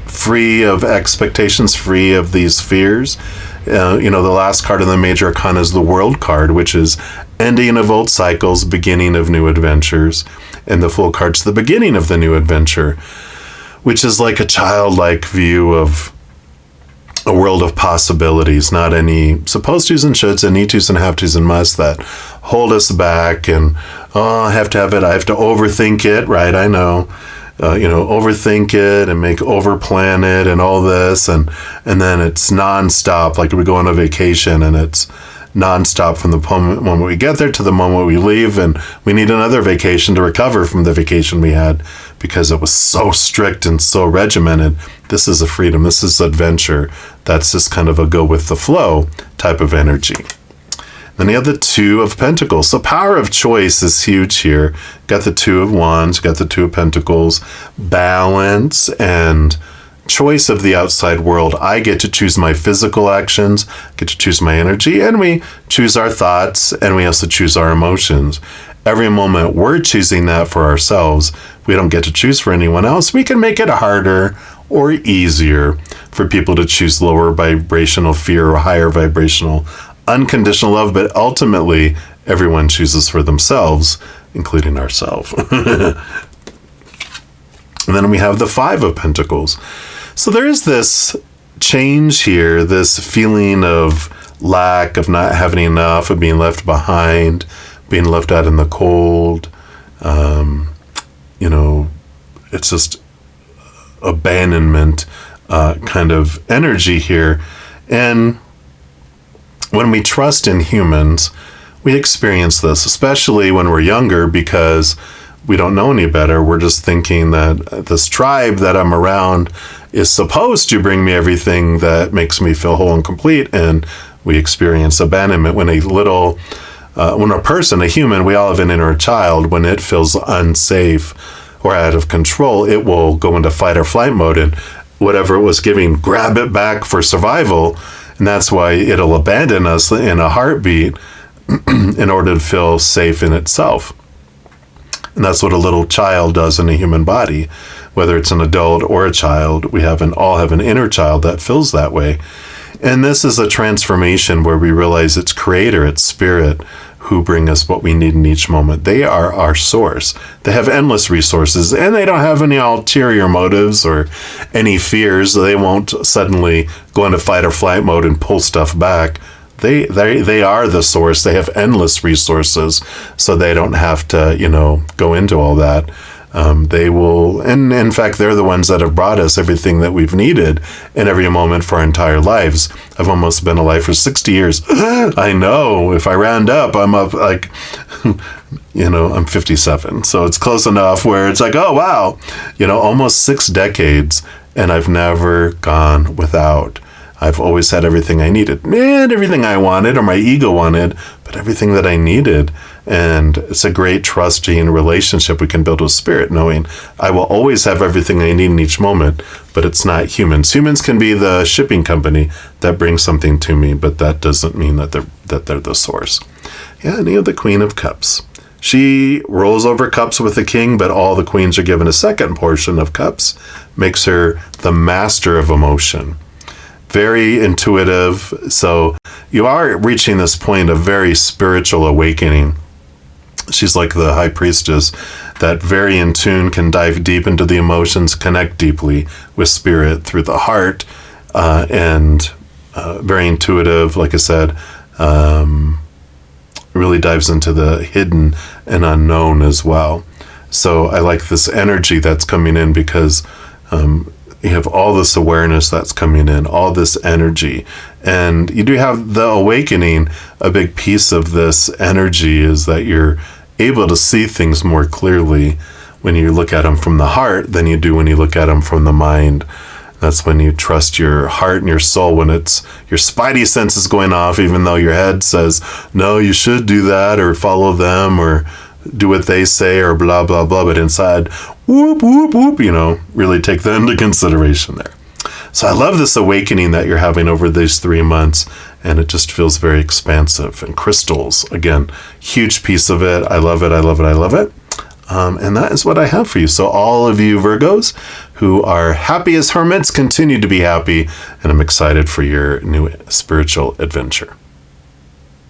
free of expectations, free of these fears. The last card in the Major Arcana is the World card, which is ending of old cycles, beginning of new adventures. And the Full card's the beginning of the new adventure, which is like a childlike view of a world of possibilities, not any supposed to's and shoulds and need to's and have to's and musts that hold us back and, I have to have it, I have to overthink it, right? I know, overthink it and overplan it and all this. And then it's nonstop, like we go on a vacation and it's nonstop from the moment we get there to the moment we leave, and we need another vacation to recover from the vacation we had because it was so strict and so regimented. This is a freedom. This is adventure. That's just kind of a go with the flow type of energy. Then you have the Two of Pentacles. So power of choice is huge here. Got the Two of Wands, got the Two of Pentacles, balance and choice of the outside world. I get to choose my physical actions, get to choose my energy, and we choose our thoughts, and we also choose our emotions. Every moment we're choosing that for ourselves. We don't get to choose for anyone else. We can make it harder or easier for people to choose lower vibrational fear or higher vibrational unconditional love, but ultimately everyone chooses for themselves, including ourselves. And then we have the Five of Pentacles. So there is this change here, this feeling of lack, of not having enough, of being left behind, being left out in the cold. It's just abandonment kind of energy here. And when we trust in humans, we experience this, especially when we're younger, because we don't know any better. We're just thinking that this tribe that I'm around is supposed to bring me everything that makes me feel whole and complete. And we experience abandonment when when a person, a human, we all have an inner child, when it feels unsafe or out of control, it will go into fight or flight mode, and whatever it was giving, grab it back for survival. And that's why it'll abandon us in a heartbeat in order to feel safe in itself. And that's what a little child does in a human body. Whether it's an adult or a child, we all have an inner child that feels that way. And this is a transformation where we realize it's Creator, it's Spirit, who bring us what we need in each moment. They are our source. They have endless resources, and they don't have any ulterior motives or any fears. They won't suddenly go into fight or flight mode and pull stuff back. They are the source. They have endless resources, so they don't have to, go into all that. They will, and in fact, they're the ones that have brought us everything that we've needed in every moment for our entire lives. I've almost been alive for 60 years. I know, if I round up, I'm up I'm 57. So it's close enough where it's like, oh, wow, almost 6 decades, and I've never gone without. I've always had everything I needed, and everything I wanted, or my ego wanted, but everything that I needed. And it's a great trusting relationship we can build with Spirit, knowing I will always have everything I need in each moment, but it's not humans. Humans can be the shipping company that brings something to me, but that doesn't mean that they're the source. Yeah, and you have the Queen of Cups. She rolls over cups with the king, but all the queens are given a second portion of cups, makes her the master of emotion. Very intuitive. So you are reaching this point of very spiritual awakening. She's like the high priestess that very in tune, can dive deep into the emotions, connect deeply with Spirit through the heart, and very intuitive, like I said, really dives into the hidden and unknown as well. So I like this energy that's coming in because you have all this awareness that's coming in, all this energy. And you do have the awakening. A big piece of this energy is that you're able to see things more clearly when you look at them from the heart than you do when you look at them from the mind. That's when you trust your heart and your soul, when it's your spidey sense is going off, even though your head says, no, you should do that, or follow them, or do what they say, or blah, blah, blah. But inside, whoop, whoop, whoop, really take that into consideration there. So I love this awakening that you're having over these 3 months, and it just feels very expansive. And crystals, again, huge piece of it. I love it, I love it, I love it. And that is what I have for you. So all of you Virgos who are happy as hermits, continue to be happy, and I'm excited for your new spiritual adventure.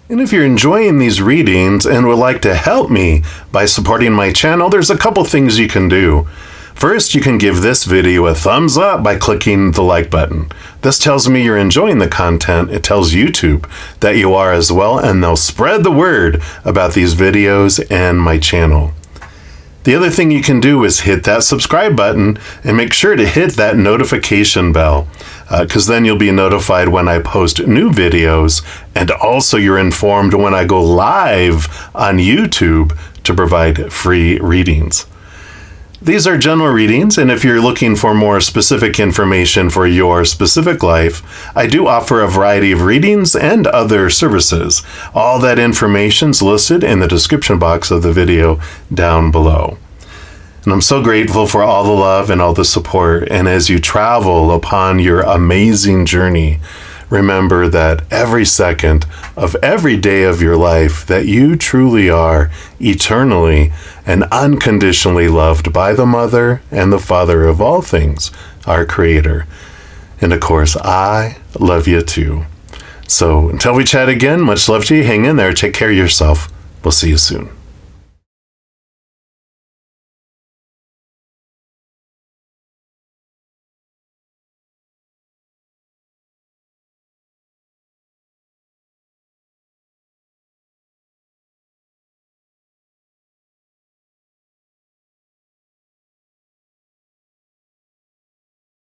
And if you're enjoying these readings and would like to help me by supporting my channel, there's a couple things you can do. First, you can give this video a thumbs up by clicking the like button. This tells me you're enjoying the content. It tells YouTube that you are as well, and they'll spread the word about these videos and my channel. The other thing you can do is hit that subscribe button and make sure to hit that notification bell, because then you'll be notified when I post new videos, and also you're informed when I go live on YouTube to provide free readings. These are general readings, and if you're looking for more specific information for your specific life, I do offer a variety of readings and other services. All that information's listed in the description box of the video down below. And I'm so grateful for all the love and all the support, and as you travel upon your amazing journey, remember that every second of every day of your life that you truly are eternally and unconditionally loved by the Mother and the Father of all things, our Creator. And of course, I love you too. So until we chat again, much love to you. Hang in there. Take care of yourself. We'll see you soon.